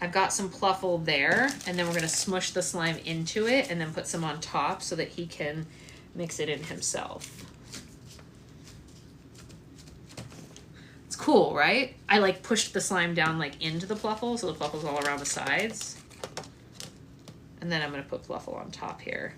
[SPEAKER 1] I've got some Pluffle there, and then we're gonna smush the slime into it and then put some on top so that he can mix it in himself. It's cool, right? I like pushed the slime down like into the Pluffle, so the Pluffle's all around the sides. And then I'm gonna put Pluffle on top here.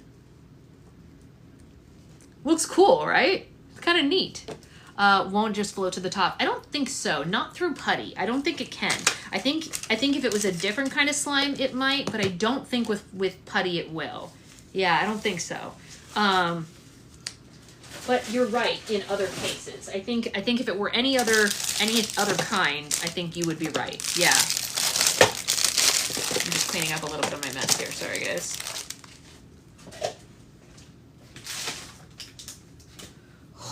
[SPEAKER 1] Looks cool, right? It's kind of neat. Won't just flow to the top. I don't think so. Not through putty. I don't think it can. I think if it was a different kind of slime, it might, but I don't think with putty it will. Yeah, I don't think so. But you're right in other cases. I think if it were any other kind, I think you would be right. Yeah. I'm just cleaning up a little bit of my mess here. Sorry, guys.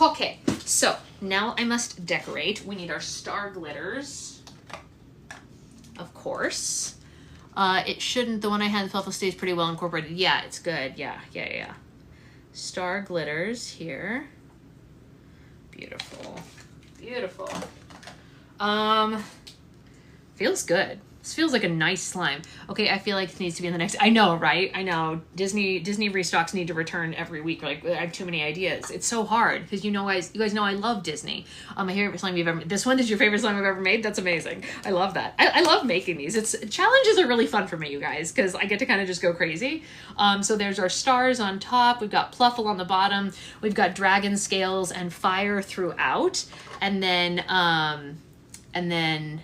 [SPEAKER 1] Okay, so now I must decorate. We need our star glitters, of course. It shouldn't, the one I had in Pluffle stays pretty well incorporated. Yeah, it's good. Yeah. Star glitters here. Beautiful. Beautiful. Feels good. This feels like a nice slime. Okay, I feel like it needs to be in the next, I know, right? I know. Disney restocks need to return every week. Like, I have too many ideas. It's so hard because you guys know I love Disney. My favorite slime you've ever made. This one is your favorite slime I've ever made? That's amazing. I love that. I love making these. Challenges are really fun for me, you guys, because I get to kind of just go crazy. So there's our stars on top. We've got Pluffle on the bottom. We've got dragon scales and fire throughout. And then, And then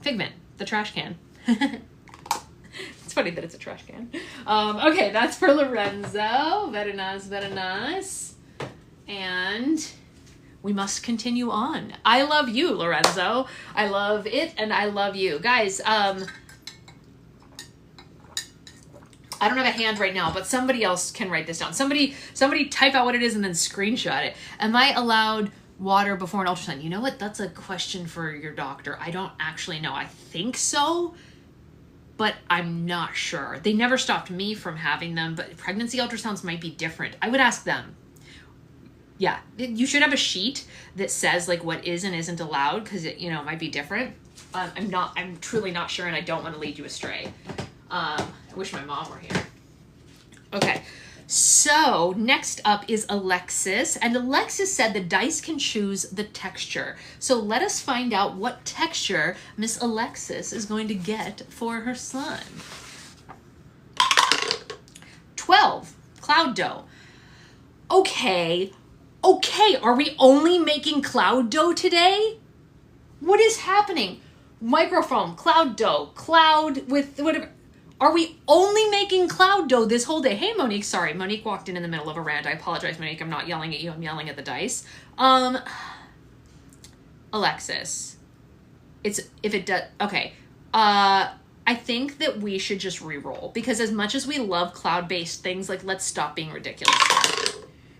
[SPEAKER 1] Figment, the trash can. It's funny that it's a trash can. Okay, that's for Lorenzo. Very nice, very nice. And we must continue on. I love you, Lorenzo. I love it, and I love you. Guys, I don't have a hand right now, but somebody else can write this down. Somebody type out what it is and then screenshot it. Am I allowed water before an ultrasound? You know what? That's a question for your doctor. I don't actually know. I think so, but I'm not sure. They never stopped me from having them, but pregnancy ultrasounds might be different. I would ask them. Yeah, you should have a sheet that says like what is and isn't allowed, because it, you know, might be different. I'm truly not sure, and I don't want to lead you astray. I wish my mom were here. Okay, so next up is Alexis, and Alexis said the dice can choose the texture. So let us find out what texture Miss Alexis is going to get for her son. 12, cloud dough. Okay, are we only making cloud dough today? What is happening? Microfoam, cloud dough, cloud with whatever. Are we only making cloud dough this whole day? Hey, Monique. Sorry, Monique walked in the middle of a rant. I apologize, Monique. I'm not yelling at you. I'm yelling at the dice. Alexis. Okay. I think that we should just re-roll, because as much as we love cloud-based things, like, let's stop being ridiculous.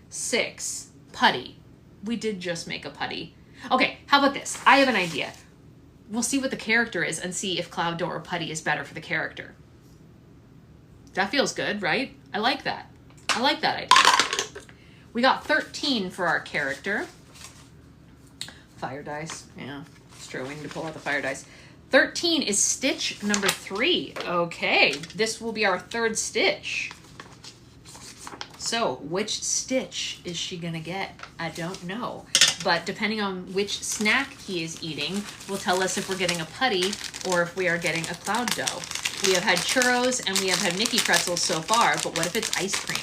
[SPEAKER 1] 6, putty. We did just make a putty. Okay, how about this? I have an idea. We'll see what the character is and see if cloud dough or putty is better for the character. That feels good, right? I like that. I like that idea. We got 13 for our character. Fire dice. Yeah, it's true. We need to pull out the fire dice. 13 is stitch number 3. Okay, this will be our 3rd stitch. So, which stitch is she gonna get? I don't know. But depending on which snack he is eating will tell us if we're getting a putty or if we are getting a cloud dough. We have had churros and we have had Mickey pretzels so far, but what if it's ice cream?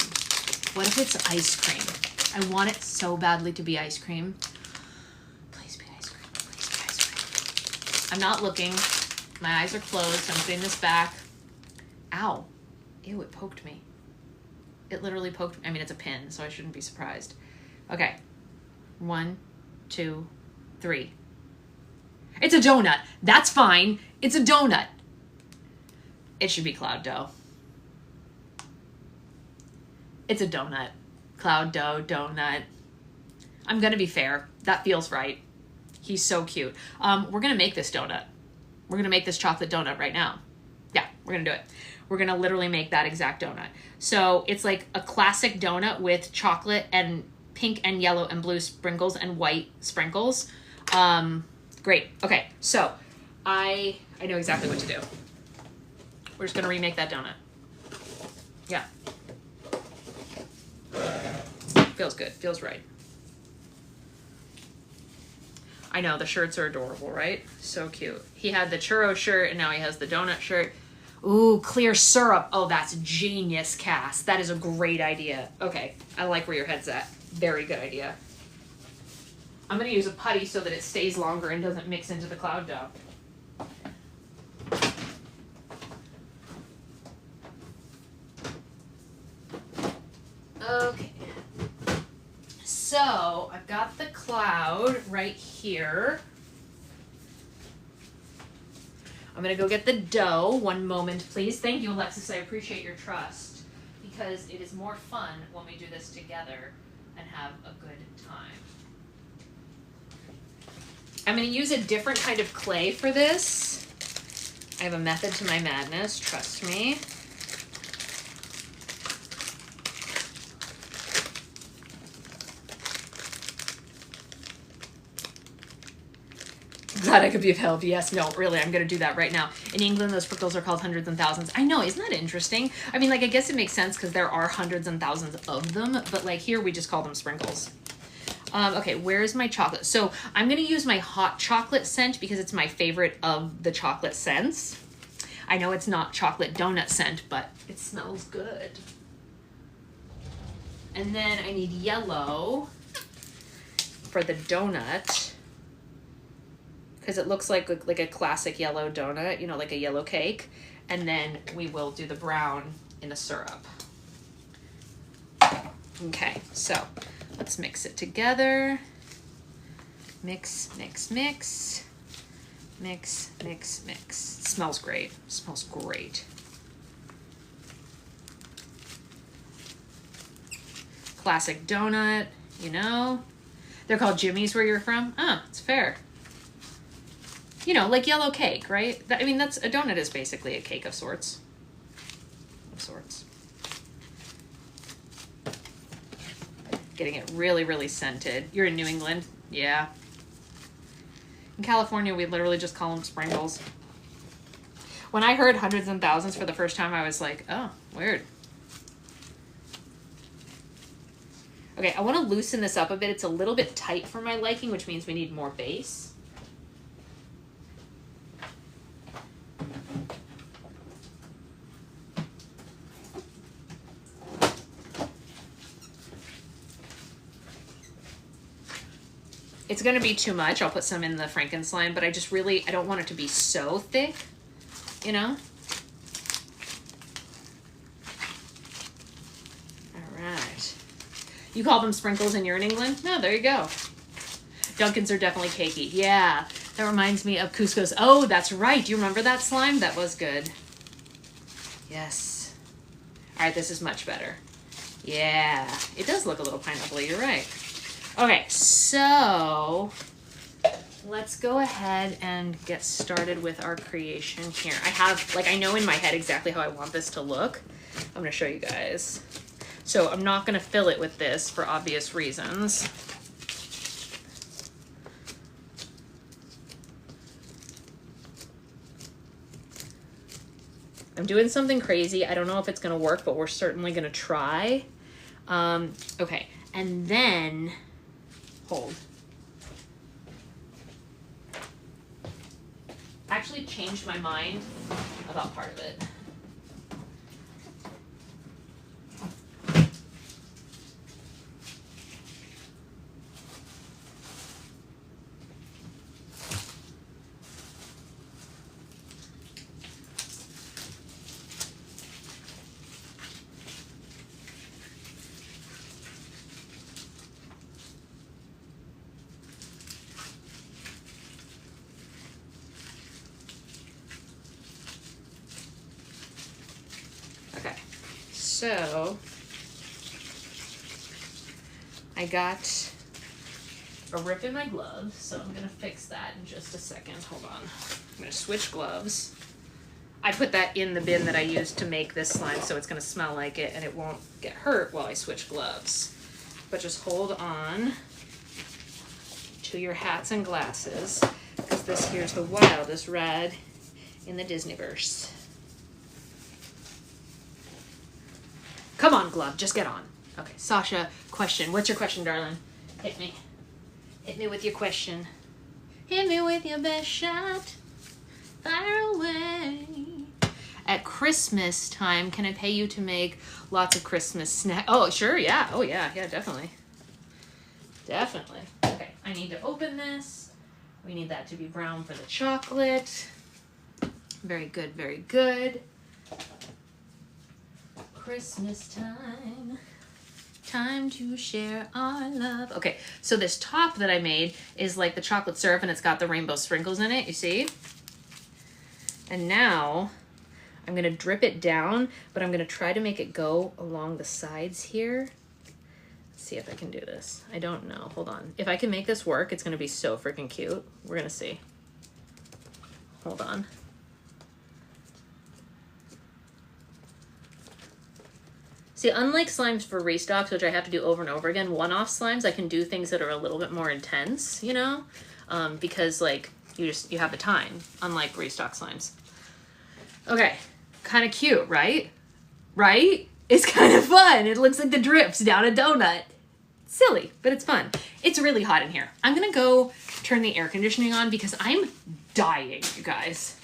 [SPEAKER 1] What if it's ice cream? I want it so badly to be ice cream. Please be ice cream. Please be ice cream. I'm not looking. My eyes are closed. I'm putting this back. Ow. Ew, it poked me. It literally poked me. I mean, it's a pin, so I shouldn't be surprised. Okay. 1, 2, 3. It's a donut. That's fine. It's a donut. It should be cloud dough. It's a donut. Cloud dough, donut. I'm going to be fair. That feels right. He's so cute. We're going to make this donut. We're going to make this chocolate donut right now. Yeah, we're going to do it. We're going to literally make that exact donut. So it's like a classic donut with chocolate and pink and yellow and blue sprinkles and white sprinkles. Great. Okay, so I know exactly what to do. We're just going to remake that donut. Yeah. Feels good. Feels right. I know, the shirts are adorable, right? So cute. He had the churro shirt, and now he has the donut shirt. Ooh, clear syrup. Oh, that's genius, Cass. That is a great idea. Okay, I like where your head's at. Very good idea. I'm going to use a putty so that it stays longer and doesn't mix into the cloud dough. Okay. So, I've got the cloud right here. I'm going to go get the dough. One moment, please. Thank you, Alexis. I appreciate your trust, because it is more fun when we do this together and have a good time. I'm going to use a different kind of clay for this. I have a method to my madness, trust me. Glad I could be of help. Yes, no, really, I'm going to do that right now. In England, those sprinkles are called hundreds and thousands. I know, isn't that interesting? I mean, like, I guess it makes sense because there are hundreds and thousands of them, but like here we just call them sprinkles. Okay, where's my chocolate? So I'm going to use my hot chocolate scent because it's my favorite of the chocolate scents. I know it's not chocolate donut scent, but it smells good. And then I need yellow for the donut. because it looks like a classic yellow donut, you know, like a yellow cake. And then we will do the brown in a syrup. Okay, so let's mix it together. Mix, mix, mix. Mix, mix, mix. It smells great. It smells great. Classic donut, you know. They're called Jimmy's where you're from. Ah, it's fair. You know, like yellow cake, right? I mean, that's a donut is basically a cake of sorts. Of sorts. Getting it really, really scented. You're in New England? Yeah. In California, we literally just call them sprinkles. When I heard hundreds and thousands for the first time, I was like, oh, weird. Okay, I want to loosen this up a bit. It's a little bit tight for my liking, which means we need more base. It's going to be too much. I'll put some in the Frankenstein, but I don't want it to be so thick, you know? All right. You call them sprinkles and you're in England? No, there you go. Dunkin's are definitely cakey. Yeah, that reminds me of Cusco's. Oh, that's right. Do you remember that slime? That was good. Yes. All right, this is much better. Yeah, it does look a little pineapple-y. You're right. Okay, so let's go ahead and get started with our creation here. I know in my head exactly how I want this to look. I'm going to show you guys. So I'm not going to fill it with this for obvious reasons. I'm doing something crazy. I don't know if it's going to work, but we're certainly going to try. Okay, and then... hold. I actually changed my mind about part of it. So I got a rip in my glove, so I'm gonna fix that in just a second. Hold on. I'm gonna switch gloves. I put that in the bin that I used to make this slime, so it's gonna smell like it and it won't get hurt while I switch gloves. But just hold on to your hats and glasses, because this here's the wildest ride in the Disneyverse. Come on, glove, just get on. Okay, Sasha, question. What's your question, darling? Hit me. Hit me with your question. Hit me with your best shot. Fire away. At Christmas time, can I pay you to make lots of Christmas snacks? Oh, sure, yeah. Oh, yeah, definitely. Definitely. Okay, I need to open this. We need that to be brown for the chocolate. Very good, very good. Christmas time. Time to share our love. Okay, so this top that I made is like the chocolate syrup and it's got the rainbow sprinkles in it, you see? And now I'm gonna drip it down, but I'm gonna try to make it go along the sides here. Let's see if I can do this. I don't know, hold on. If I can make this work, it's gonna be so freaking cute. We're gonna see. Hold on. See, unlike slimes for restocks, which I have to do over and over again, one-off slimes, I can do things that are a little bit more intense, you know? Because, like, you have the time, unlike restock slimes. Okay, kind of cute, right? Right? It's kind of fun. It looks like the drips down a donut. Silly, but it's fun. It's really hot in here. I'm gonna go turn the air conditioning on because I'm dying, you guys.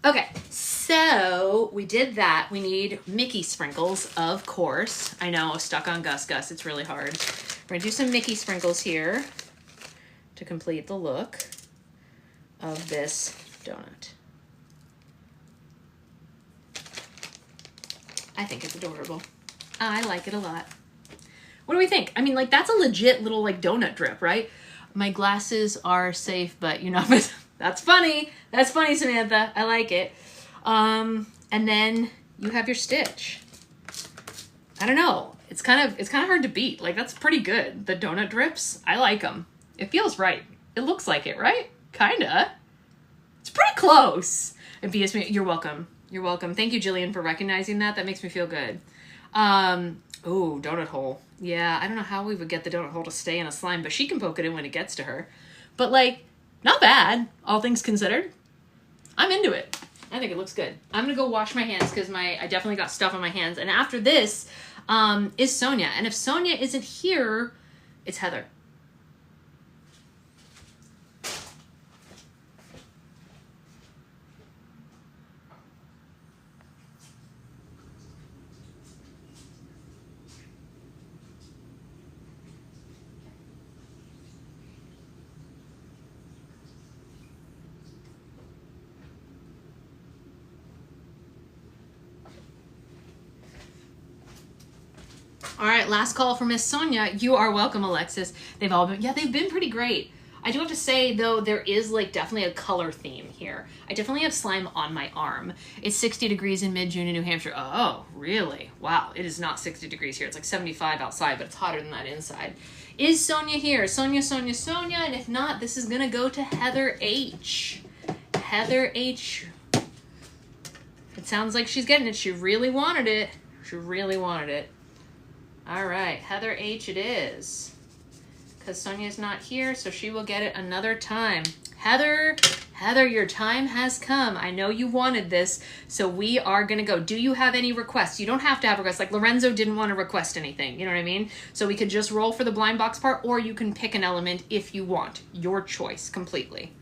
[SPEAKER 1] Okay, so we did that. We need Mickey sprinkles, of course. I know, stuck on Gus Gus, it's really hard. going to do some Mickey sprinkles here to complete the look of this donut. I think it's adorable. I like it a lot. What do we think? I mean, like, that's a legit little, like, donut drip, right? My glasses are safe, but, you know, that's funny. That's funny, Samantha. I like it. And then you have your stitch. I don't know. It's kind of hard to beat. Like, that's pretty good. The donut drips, I like them. It feels right. It looks like it, right? Kinda. It's pretty close. And BS me, you're welcome. You're welcome. Thank you, Jillian, for recognizing that. That makes me feel good. Oh, donut hole. Yeah, I don't know how we would get the donut hole to stay in a slime, but she can poke it in when it gets to her. But, like, not bad, all things considered. I'm into it. I think it looks good. I'm going to go wash my hands because I definitely got stuff on my hands. And after this is Sonia. And if Sonia isn't here, it's Heather. All right, last call for Miss Sonia. You are welcome, Alexis. They've been pretty great. I do have to say, though, there is, like, definitely a color theme here. I definitely have slime on my arm. It's 60 degrees in mid-June in New Hampshire. Oh, really? Wow, it is not 60 degrees here. It's like 75 outside, but it's hotter than that inside. Is Sonia here? Sonia, Sonia, Sonia. And if not, this is going to go to Heather H. Heather H. It sounds like she's getting it. She really wanted it. She really wanted it. All right, Heather H. it is. Because Sonia's not here, so she will get it another time. Heather, your time has come. I know you wanted this, so we are going to go. Do you have any requests? You don't have to have requests. Like, Lorenzo didn't want to request anything. You know what I mean? So we could just roll for the blind box part, or you can pick an element if you want. Your choice, completely.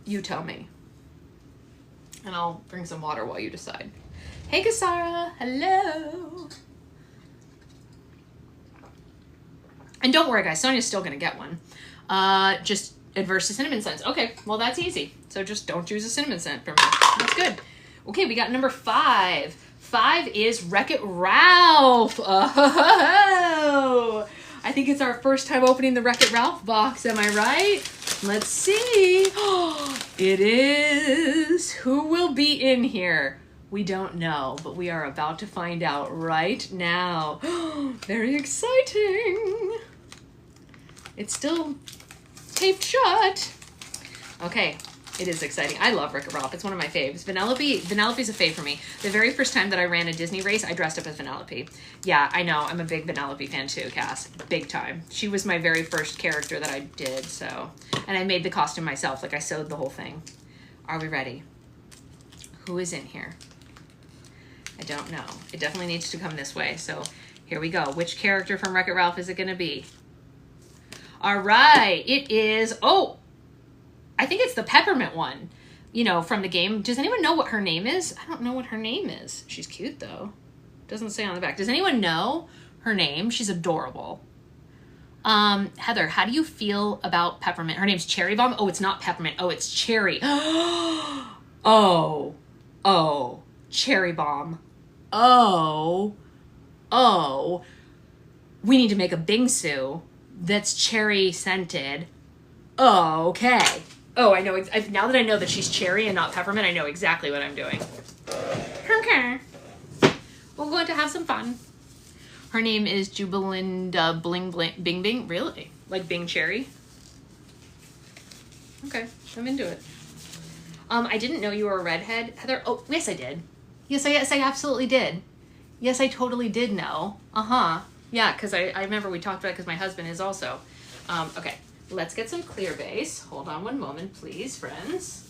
[SPEAKER 1] You tell me. And I'll bring some water while you decide. Hey, Kasara. Hello. And don't worry, guys. Sonia's still going to get one. Just adverse to cinnamon scents. Okay, well, that's easy. So just don't choose a cinnamon scent for me. That's good. Okay, we got number 5. 5 is Wreck-It Ralph. Oh, I think it's our first time opening the Wreck-It Ralph box. Am I right? Let's see. It is. Who will be in here? We don't know, but we are about to find out right now. Very exciting. It's still taped shut. Okay, it is exciting. I love Wreck-It Ralph. It's one of my faves. Vanellope's a fave for me. The very first time that I ran a Disney race, I dressed up as Vanellope. Yeah, I know. I'm a big Vanellope fan too, Cass. Big time. She was my very first character that I did, so. And I made the costume myself. Like, I sewed the whole thing. Are we ready? Who is in here? I don't know. It definitely needs to come this way. So here we go. Which character from Wreck-It Ralph is it going to be? All right. It is, oh, I think it's the peppermint one, you know, from the game. Does anyone know what her name is? I don't know what her name is. She's cute, though. Doesn't say on the back. Does anyone know her name? She's adorable. Heather, how do you feel about peppermint? Her name's Cherry Bomb. Oh, it's not peppermint. Oh, it's Cherry. Oh, Cherry Bomb. Oh, we need to make a bingsu that's cherry scented. Oh, okay. Oh, I know. Now that I know that she's cherry and not peppermint, I know exactly what I'm doing. Okay. We're going to have some fun. Her name is Jubilinda Bling Bling Bing Bing. Really? Like Bing Cherry? Okay, I'm into it. I didn't know you were a redhead, Heather. Oh, yes, I did. Yes, I absolutely did. Yes, I totally did know. Yeah, because I remember we talked about it because my husband is also. Okay, let's get some clear base. Hold on one moment, please, friends.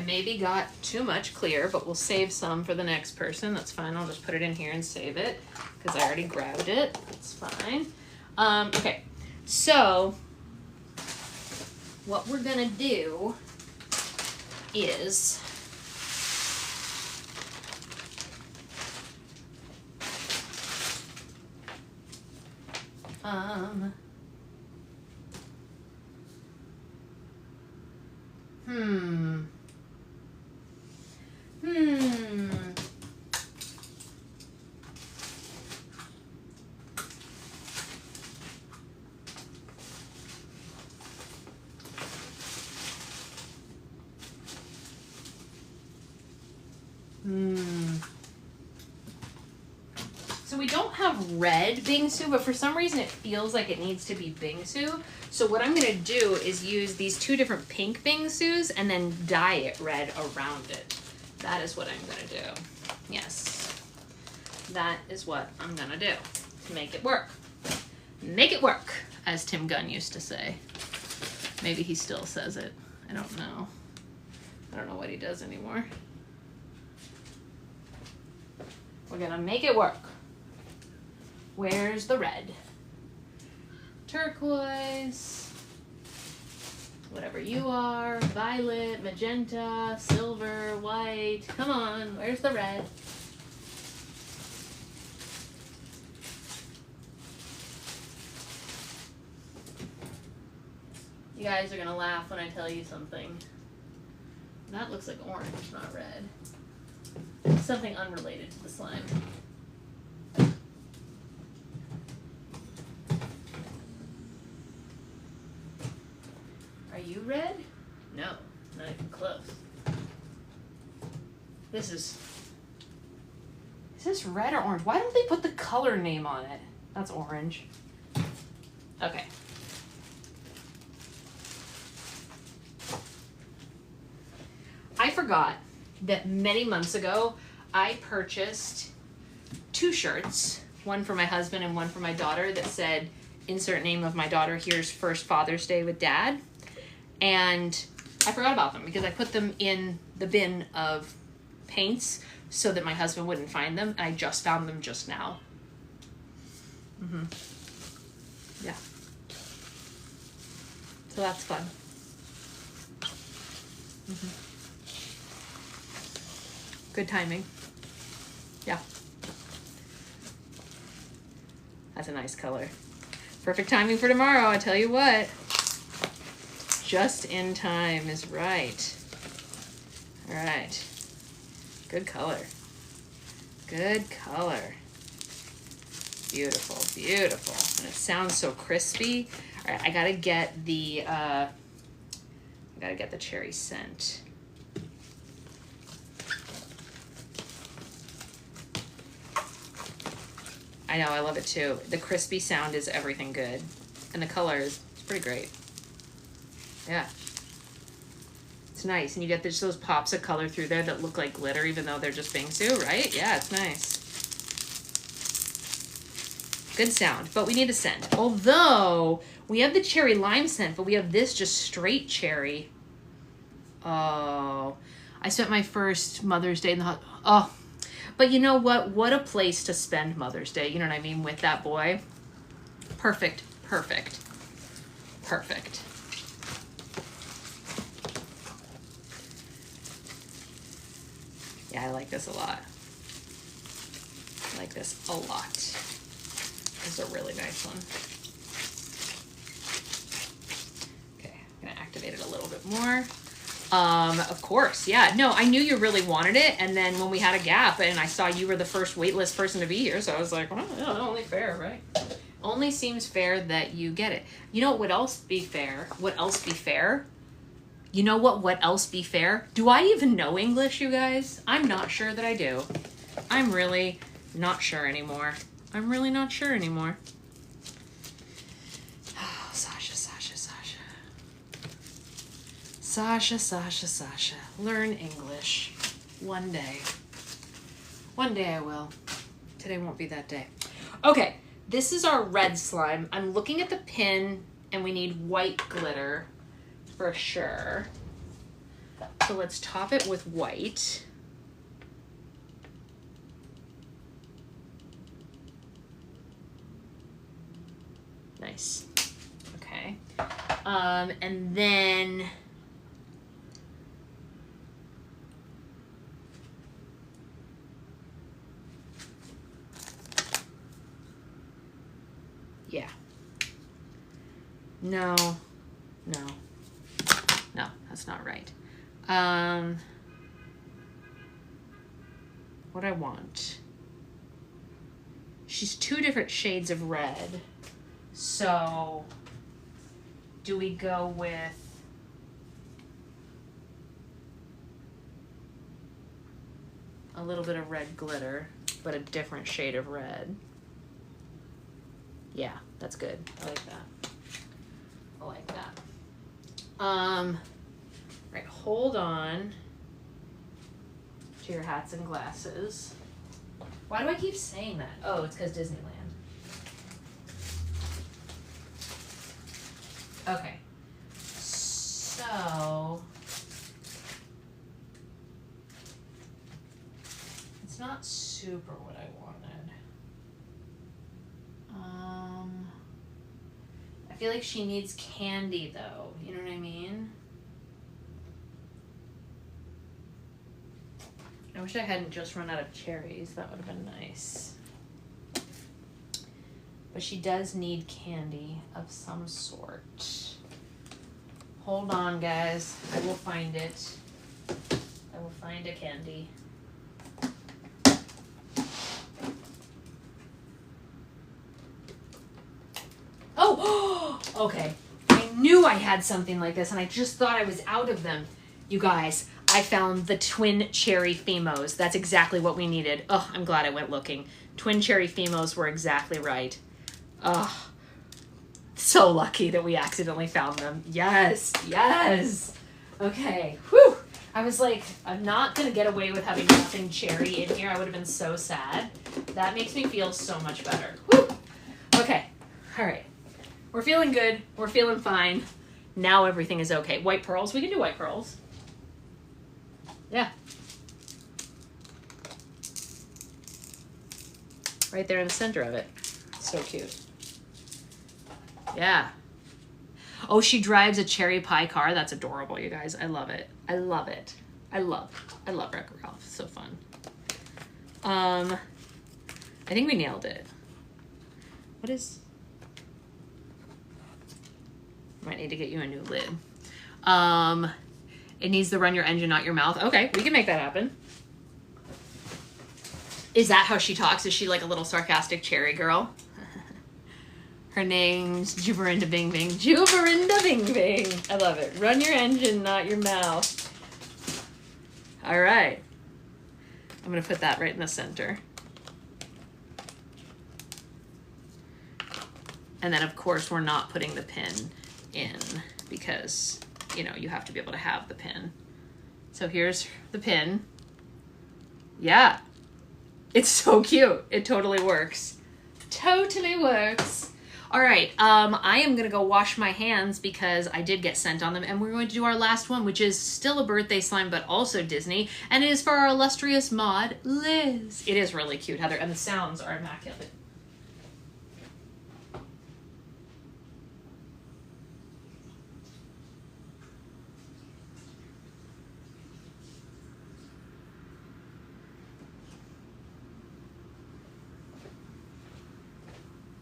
[SPEAKER 1] Maybe got too much clear, but we'll save some for the next person. That's fine. I'll just put it in here and save it because I already grabbed it. That's fine. Okay, so what we're gonna do is Hmm. So we don't have red bingsu, but for some reason it feels like it needs to be bingsu. So what I'm gonna do is use these two different pink bingsus and then dye it red around it. That is what I'm gonna do. Yes, that is what I'm gonna do to make it work. Make it work, as Tim Gunn used to say. Maybe he still says it. I don't know. I don't know what he does anymore. We're gonna make it work. Where's the red? Turquoise, whatever you are, violet, magenta, silver, white. Come on, where's the red? You guys are gonna laugh when I tell you something. That looks like orange, not red. Something unrelated to the slime. Are you red? No, not even close. Is this red or orange? Why don't they put the color name on it? That's orange. Okay. I forgot that many months ago, I purchased 2 shirts, one for my husband and one for my daughter, that said, insert name of my daughter, here's first Father's Day with Dad. And I forgot about them because I put them in the bin of paints so that my husband wouldn't find them. And I just found them just now. Yeah. So that's fun. Good timing. Yeah. That's a nice color. Perfect timing for tomorrow, I tell you what. Just in time is right. All right. Good color. Good color. Beautiful, beautiful. And it sounds so crispy. All right, I gotta get the cherry scent. I know, I love it too. The crispy sound is everything good. And the color is pretty great. Yeah. It's nice. And you get those pops of color through there that look like glitter even though they're just bingsu, right? Yeah, it's nice. Good sound. But we need a scent. Although, we have the cherry lime scent, but we have this just straight cherry. Oh. I spent my first Mother's Day in the oh. But you know what? What a place to spend Mother's Day. You know what I mean? With that boy. Perfect. Perfect. Perfect. Yeah, I like this a lot. I like this a lot. This is a really nice one. Okay, I'm gonna activate it a little bit more. Of course, yeah. No, I knew you really wanted it, and then when we had a gap and I saw you were the first waitlist person to be here, so I was like, well, yeah, only fair, right? Only seems fair that you get it. You know what would else be fair? What else be fair? You know what else be fair? Do I even know English, you guys? I'm not sure that I do. I'm really not sure anymore. I'm really not sure anymore. Oh, Sasha, Sasha, Sasha. Sasha, Sasha, Sasha. Learn English. One day. One day I will. Today won't be that day. Okay, this is our red slime. I'm looking at the pin, and we need white glitter for sure. So let's top it with white. Nice. Okay. And then yeah. No, that's not right. What I want. She's 2 different shades of red. So do we go with a little bit of red glitter, but a different shade of red? Yeah, that's good. I like that. I like that. Right, hold on to your hats and glasses. Why do I keep saying that? Oh, it's because Disneyland. Okay. So it's not super what I wanted. I feel like she needs candy though. You know what I mean? I wish I hadn't just run out of cherries. That would have been nice. But she does need candy of some sort. Hold on, guys. I will find it. I will find a candy. Oh! Okay. I knew I had something like this, and I just thought I was out of them. You guys, I found the Twin Cherry Fimos. That's exactly what we needed. Oh, I'm glad I went looking. Twin Cherry Fimos were exactly right. Oh, so lucky that we accidentally found them. Yes, yes. Okay, whew. I was like, I'm not going to get away with having nothing cherry in here. I would have been so sad. That makes me feel so much better. Whew. Okay, all right. We're feeling good. We're feeling fine. Now everything is okay. White pearls. We can do white pearls. Yeah. Right there in the center of it. So cute. Yeah. Oh, she drives a cherry pie car. That's adorable, you guys. I love it. I love it. I love Wreck-It Ralph. So fun. I think we nailed it. What is... Might need to get you a new lid. It needs to run your engine, not your mouth. Okay, we can make that happen. Is that how she talks? Is she like a little sarcastic cherry girl? Her name's Juberinda Bing Bing. Juberinda Bing Bing. I love it. Run your engine, not your mouth. All right. I'm going to put that right in the center. And then, of course, we're not putting the pin in because, you know, you have to be able to have the pin. So here's the pin. Yeah. It's so cute. It totally works. Totally works. All right, I am going to go wash my hands because I did get scent on them, and we're going to do our last one, which is still a birthday slime, but also Disney, and it is for our illustrious mod, Liz. It is really cute, Heather, and the sounds are immaculate.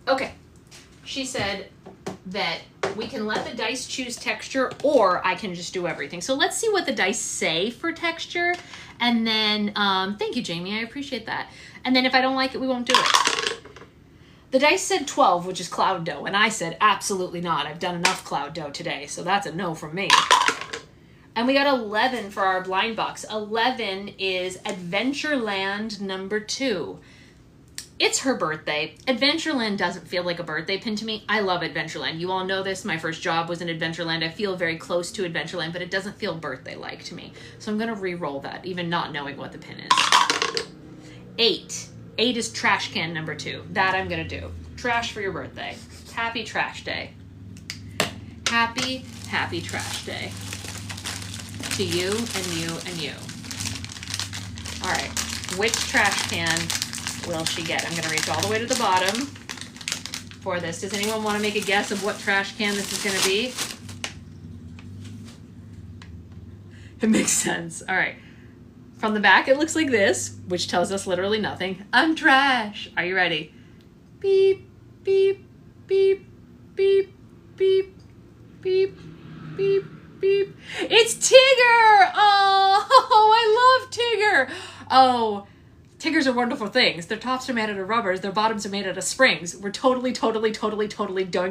[SPEAKER 1] Okay. She said that we can let the dice choose texture or I can just do everything. So let's see what the dice say for texture. And then, thank you, Jamie. I appreciate that. And then if I don't like it, we won't do it. The dice said 12, which is cloud dough. And I said, absolutely not. I've done enough cloud dough today. So that's a no from me. And we got 11 for our blind box. 11 is Adventureland number 2. It's her birthday. Adventureland doesn't feel like a birthday pin to me. I love Adventureland. You all know this. My first job was in Adventureland. I feel very close to Adventureland, but it doesn't feel birthday-like to me. So I'm going to re-roll that, even not knowing what the pin is. 8. 8 is trash can number 2. That I'm going to do. Trash for your birthday. Happy trash day. Happy, happy trash day. To you and you and you. All right. Which trash can will she get? I'm going to reach all the way to the bottom. for this. Does anyone want to make a guess of what trash can this is going to be? It makes sense. All right. From the back, it looks like this, which tells us literally nothing. I'm trash. Are you ready? Beep, beep, beep, beep, beep, beep, beep, beep. It's Tigger! Oh, I love Tigger. Oh, Tiggers are wonderful things. Their tops are made out of rubbers. Their bottoms are made out of springs. We're totally going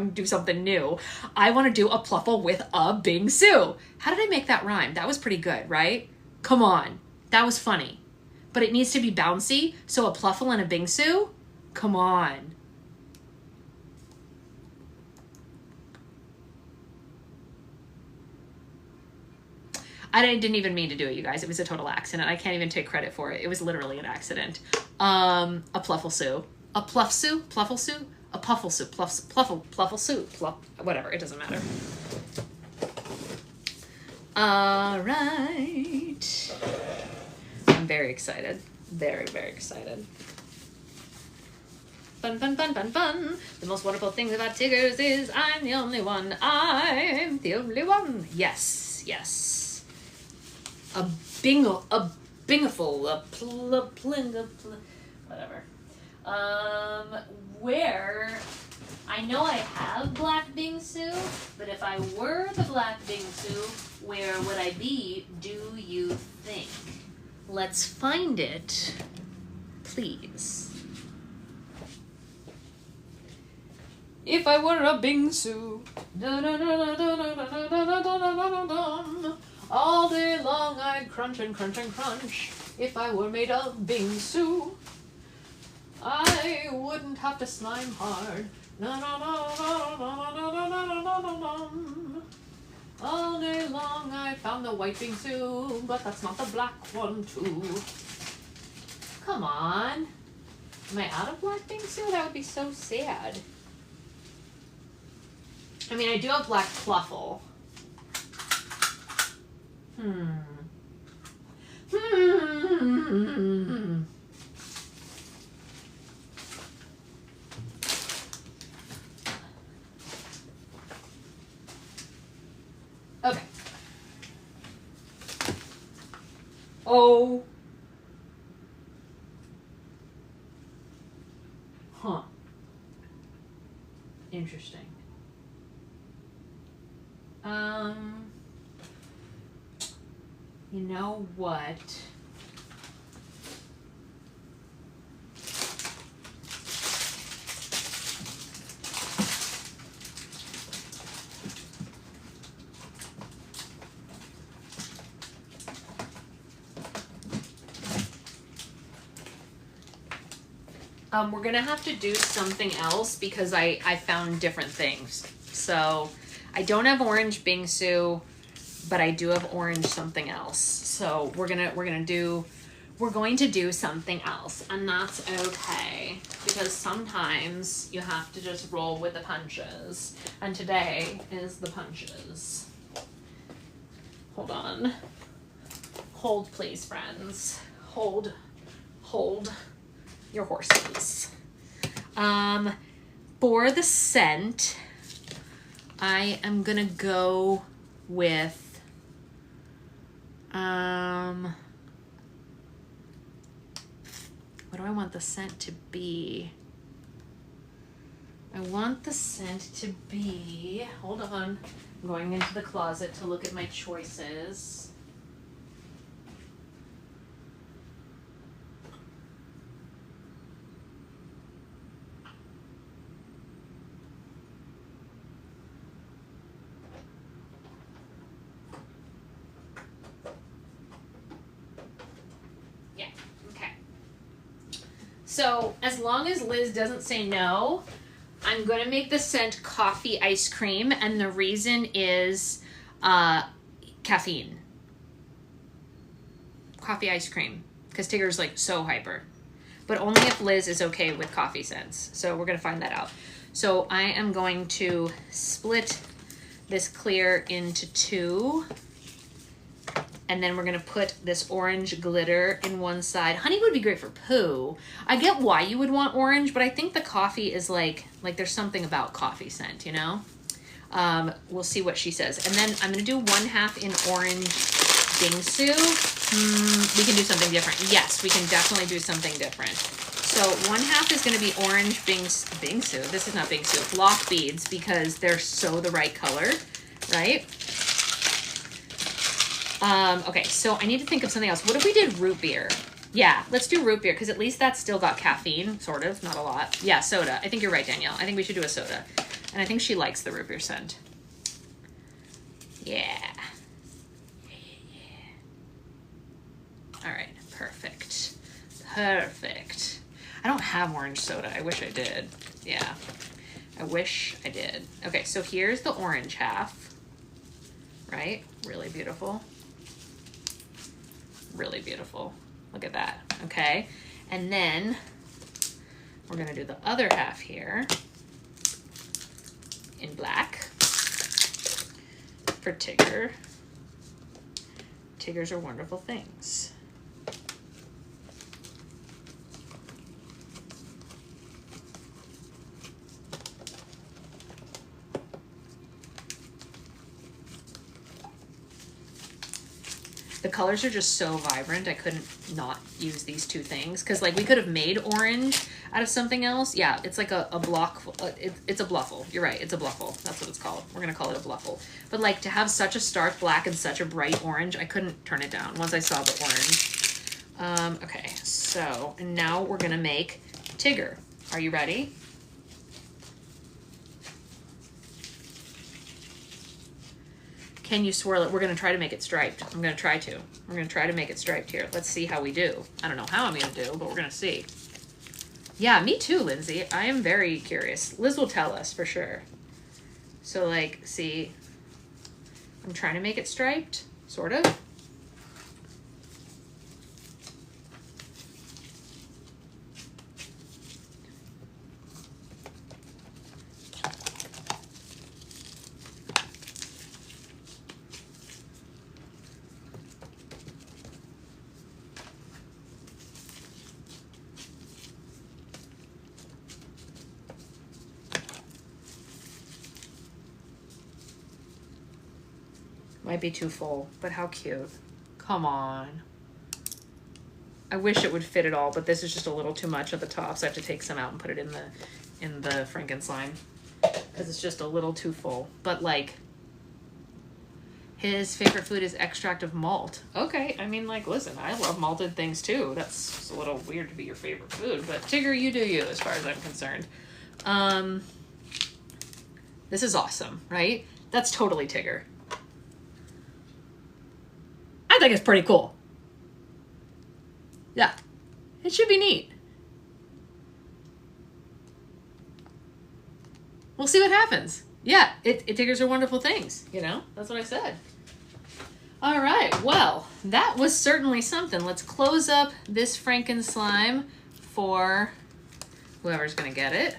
[SPEAKER 1] to do something new. I want to do a Pluffle with a Bingsu. How did I make that rhyme? That was pretty good, right? Come on. That was funny. But it needs to be bouncy, so a Pluffle and a Bingsu? Come on. I didn't even mean to do it, you guys. It was a total accident. I can't even take credit for it. It was literally an accident. A Pluffle-sue. A Pluff-sue? Pluffle-sue? A Puffle-sue. Pluffle-sue. Whatever. It doesn't matter. All right. I'm very excited. Very, very excited. Fun, fun, fun, fun, fun. The most wonderful thing about Tiggers is I'm the only one. I'm the only one. Yes, yes. A bingaful, whatever. Where I know I have black Bingsu, but if I were the black Bingsu, where would I be, do you think? Let's find it, please. If I were a Bingsu, all day long I'd crunch and crunch and crunch. If I were made of Bingsu, I wouldn't have to slime hard. All day long I found the white Bingsu, but that's not the black one too. Come on. Am I out of black Bingsu? That would be so sad. I mean, I do have black Pluffle. Okay. Oh. Huh. Interesting. You know what? We're gonna have to do something else because I found different things. So I don't have orange Bingsu, but I do have orange something else. So we're going to do something else, and that's okay because sometimes you have to just roll with the punches, and today is the punches. Hold on. Hold, please, friends. Hold your horses. For the scent, I am gonna go with what do I want the scent to be? I want the scent to be, hold on, I'm going into the closet to look at my choices. So as long as Liz doesn't say no, I'm going to make the scent coffee ice cream. And the reason is caffeine. Coffee ice cream. Because Tigger's like so hyper. But only if Liz is okay with coffee scents. So we're going to find that out. So I am going to split this clear into two. And then we're going to put this orange glitter in one side. Honey would be great for poo. I get why you would want orange, but I think the coffee is like there's something about coffee scent, you know? We'll see what she says. And then I'm going to do 1/2 in orange bingsu. We can do something different. Yes, we can definitely do something different. So 1/2 is going to be orange bingsu. This is not bingsu, block beads, because they're so the right color, right? Okay, so I need to think of something else. What if we did root beer? Yeah, let's do root beer, because at least that's still got caffeine, sort of, not a lot. Yeah, soda. I think you're right, Danielle. I think we should do a soda. And I think she likes the root beer scent. Yeah. All right, perfect. Perfect. I don't have orange soda. I wish I did. Yeah, I wish I did. Okay, so here's the orange half, right? Really beautiful. Really beautiful. Look at that. Okay, and then we're gonna do the other half here in black for Tigger. Tiggers are wonderful things. The colors are just so vibrant. I couldn't not use these two things, because like we could have made orange out of something else. Yeah, it's like a block. It's a bluffle. You're right. It's a bluffle. That's what it's called. We're going to call it a bluffle. But like to have such a stark black and such a bright orange, I couldn't turn it down once I saw the orange. Okay, so and now we're going to make Tigger. Are you ready? Can you swirl it? We're going to try to make it striped. I'm going to try to. We're going to try to make it striped here. Let's see how we do. I don't know how I'm going to do, but we're going to see. Yeah, me too, Lindsay. I am very curious. Liz will tell us for sure. So like, see, I'm trying to make it striped, sort of. Might be too full, but how cute. Come on. I wish it would fit it all, but this is just a little too much at the top, so I have to take some out and put it in the Franken slime, because it's just a little too full. But like, his favorite food is extract of malt. Okay, I mean, like, listen, I love malted things too. That's just a little weird to be your favorite food, but Tigger, you do you as far as I'm concerned. This is awesome, right? That's totally Tigger. I think it's pretty cool. Yeah, it should be neat. We'll see what happens. Yeah, Tiggers are wonderful things, you know? That's what I said. All right, well, that was certainly something. Let's close up this Franken slime for whoever's gonna get it.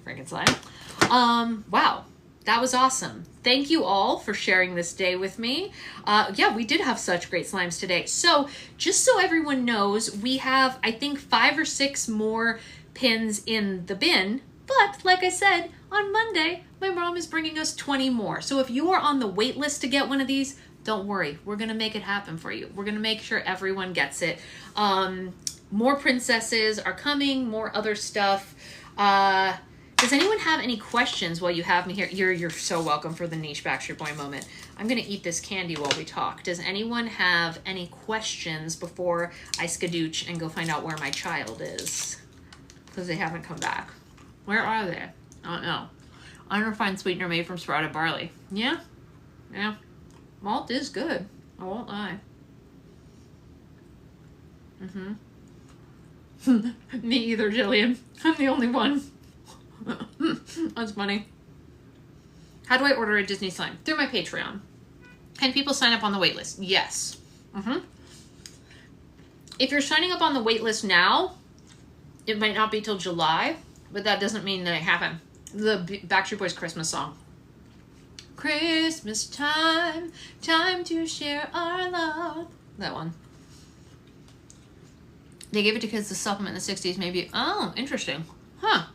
[SPEAKER 1] Franken slime. Wow. That was awesome. Thank you all for sharing this day with me. Yeah, we did have such great slimes today. So just so everyone knows, we have, I think, 5 or 6 more pins in the bin. But like I said, on Monday, my mom is bringing us 20 more. So if you are on the wait list to get one of these, don't worry. We're going to make it happen for you. We're going to make sure everyone gets it. More princesses are coming, more other stuff. Does anyone have any questions while you have me here? You're so welcome for the niche Backstreet Boy moment. I'm going to eat this candy while we talk. Does anyone have any questions before I skadooch and go find out where my child is? Because they haven't come back. Where are they? I don't know. Unrefined sweetener made from sprouted barley. Yeah. Yeah. Malt is good. I won't lie. Me either, Jillian. I'm the only one. That's funny. How do I order a Disney slime? Through my Patreon. Can people sign up on the wait list? Yes. If you're signing up on the wait list now, it might not be till July, but that doesn't mean that it happened. The Backstreet Boys Christmas song. Christmas time, time to share our love. That one. They gave it to kids to supplement in the 60s, maybe. Oh, interesting. Huh.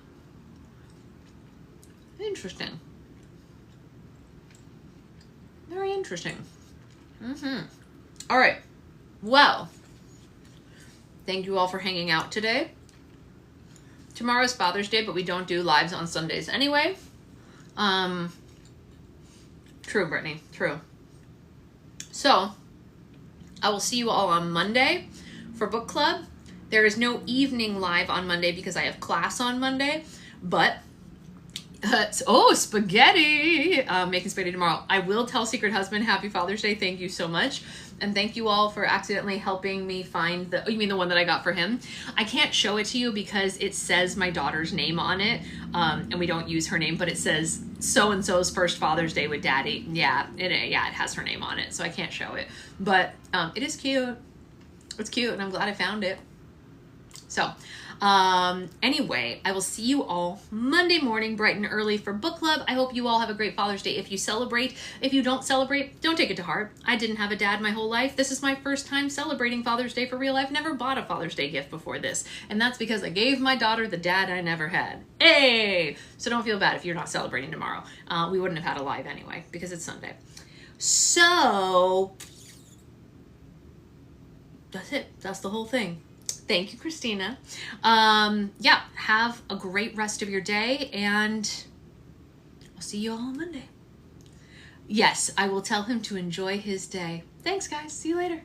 [SPEAKER 1] Interesting. Very interesting. All right. Well, thank you all for hanging out today. Tomorrow's Father's Day, but we don't do lives on Sundays anyway. True, Brittany. True. So, I will see you all on Monday for book club. There is no evening live on Monday because I have class on Monday, but spaghetti! Making spaghetti tomorrow. I will tell Secret Husband Happy Father's Day. Thank you so much. And thank you all for accidentally helping me find the, you mean the one that I got for him? I can't show it to you because it says my daughter's name on it, and we don't use her name, but it says so-and-so's first Father's Day with Daddy. Yeah, it has her name on it, so I can't show it. But it is cute. It's cute, and I'm glad I found it. So, anyway, I will see you all Monday morning, bright and early for book club. I hope you all have a great Father's Day if you celebrate. If you don't celebrate, don't take it to heart. I didn't have a dad my whole life. This is my first time celebrating Father's Day for real. I've never bought a Father's Day gift before this, and that's because I gave my daughter the dad I never had. Hey! So don't feel bad if you're not celebrating tomorrow. We wouldn't have had a live anyway because it's Sunday. So, that's it. That's the whole thing. Thank you, Christina. Yeah, have a great rest of your day, and I'll see you all on Monday. Yes, I will tell him to enjoy his day. Thanks, guys. See you later.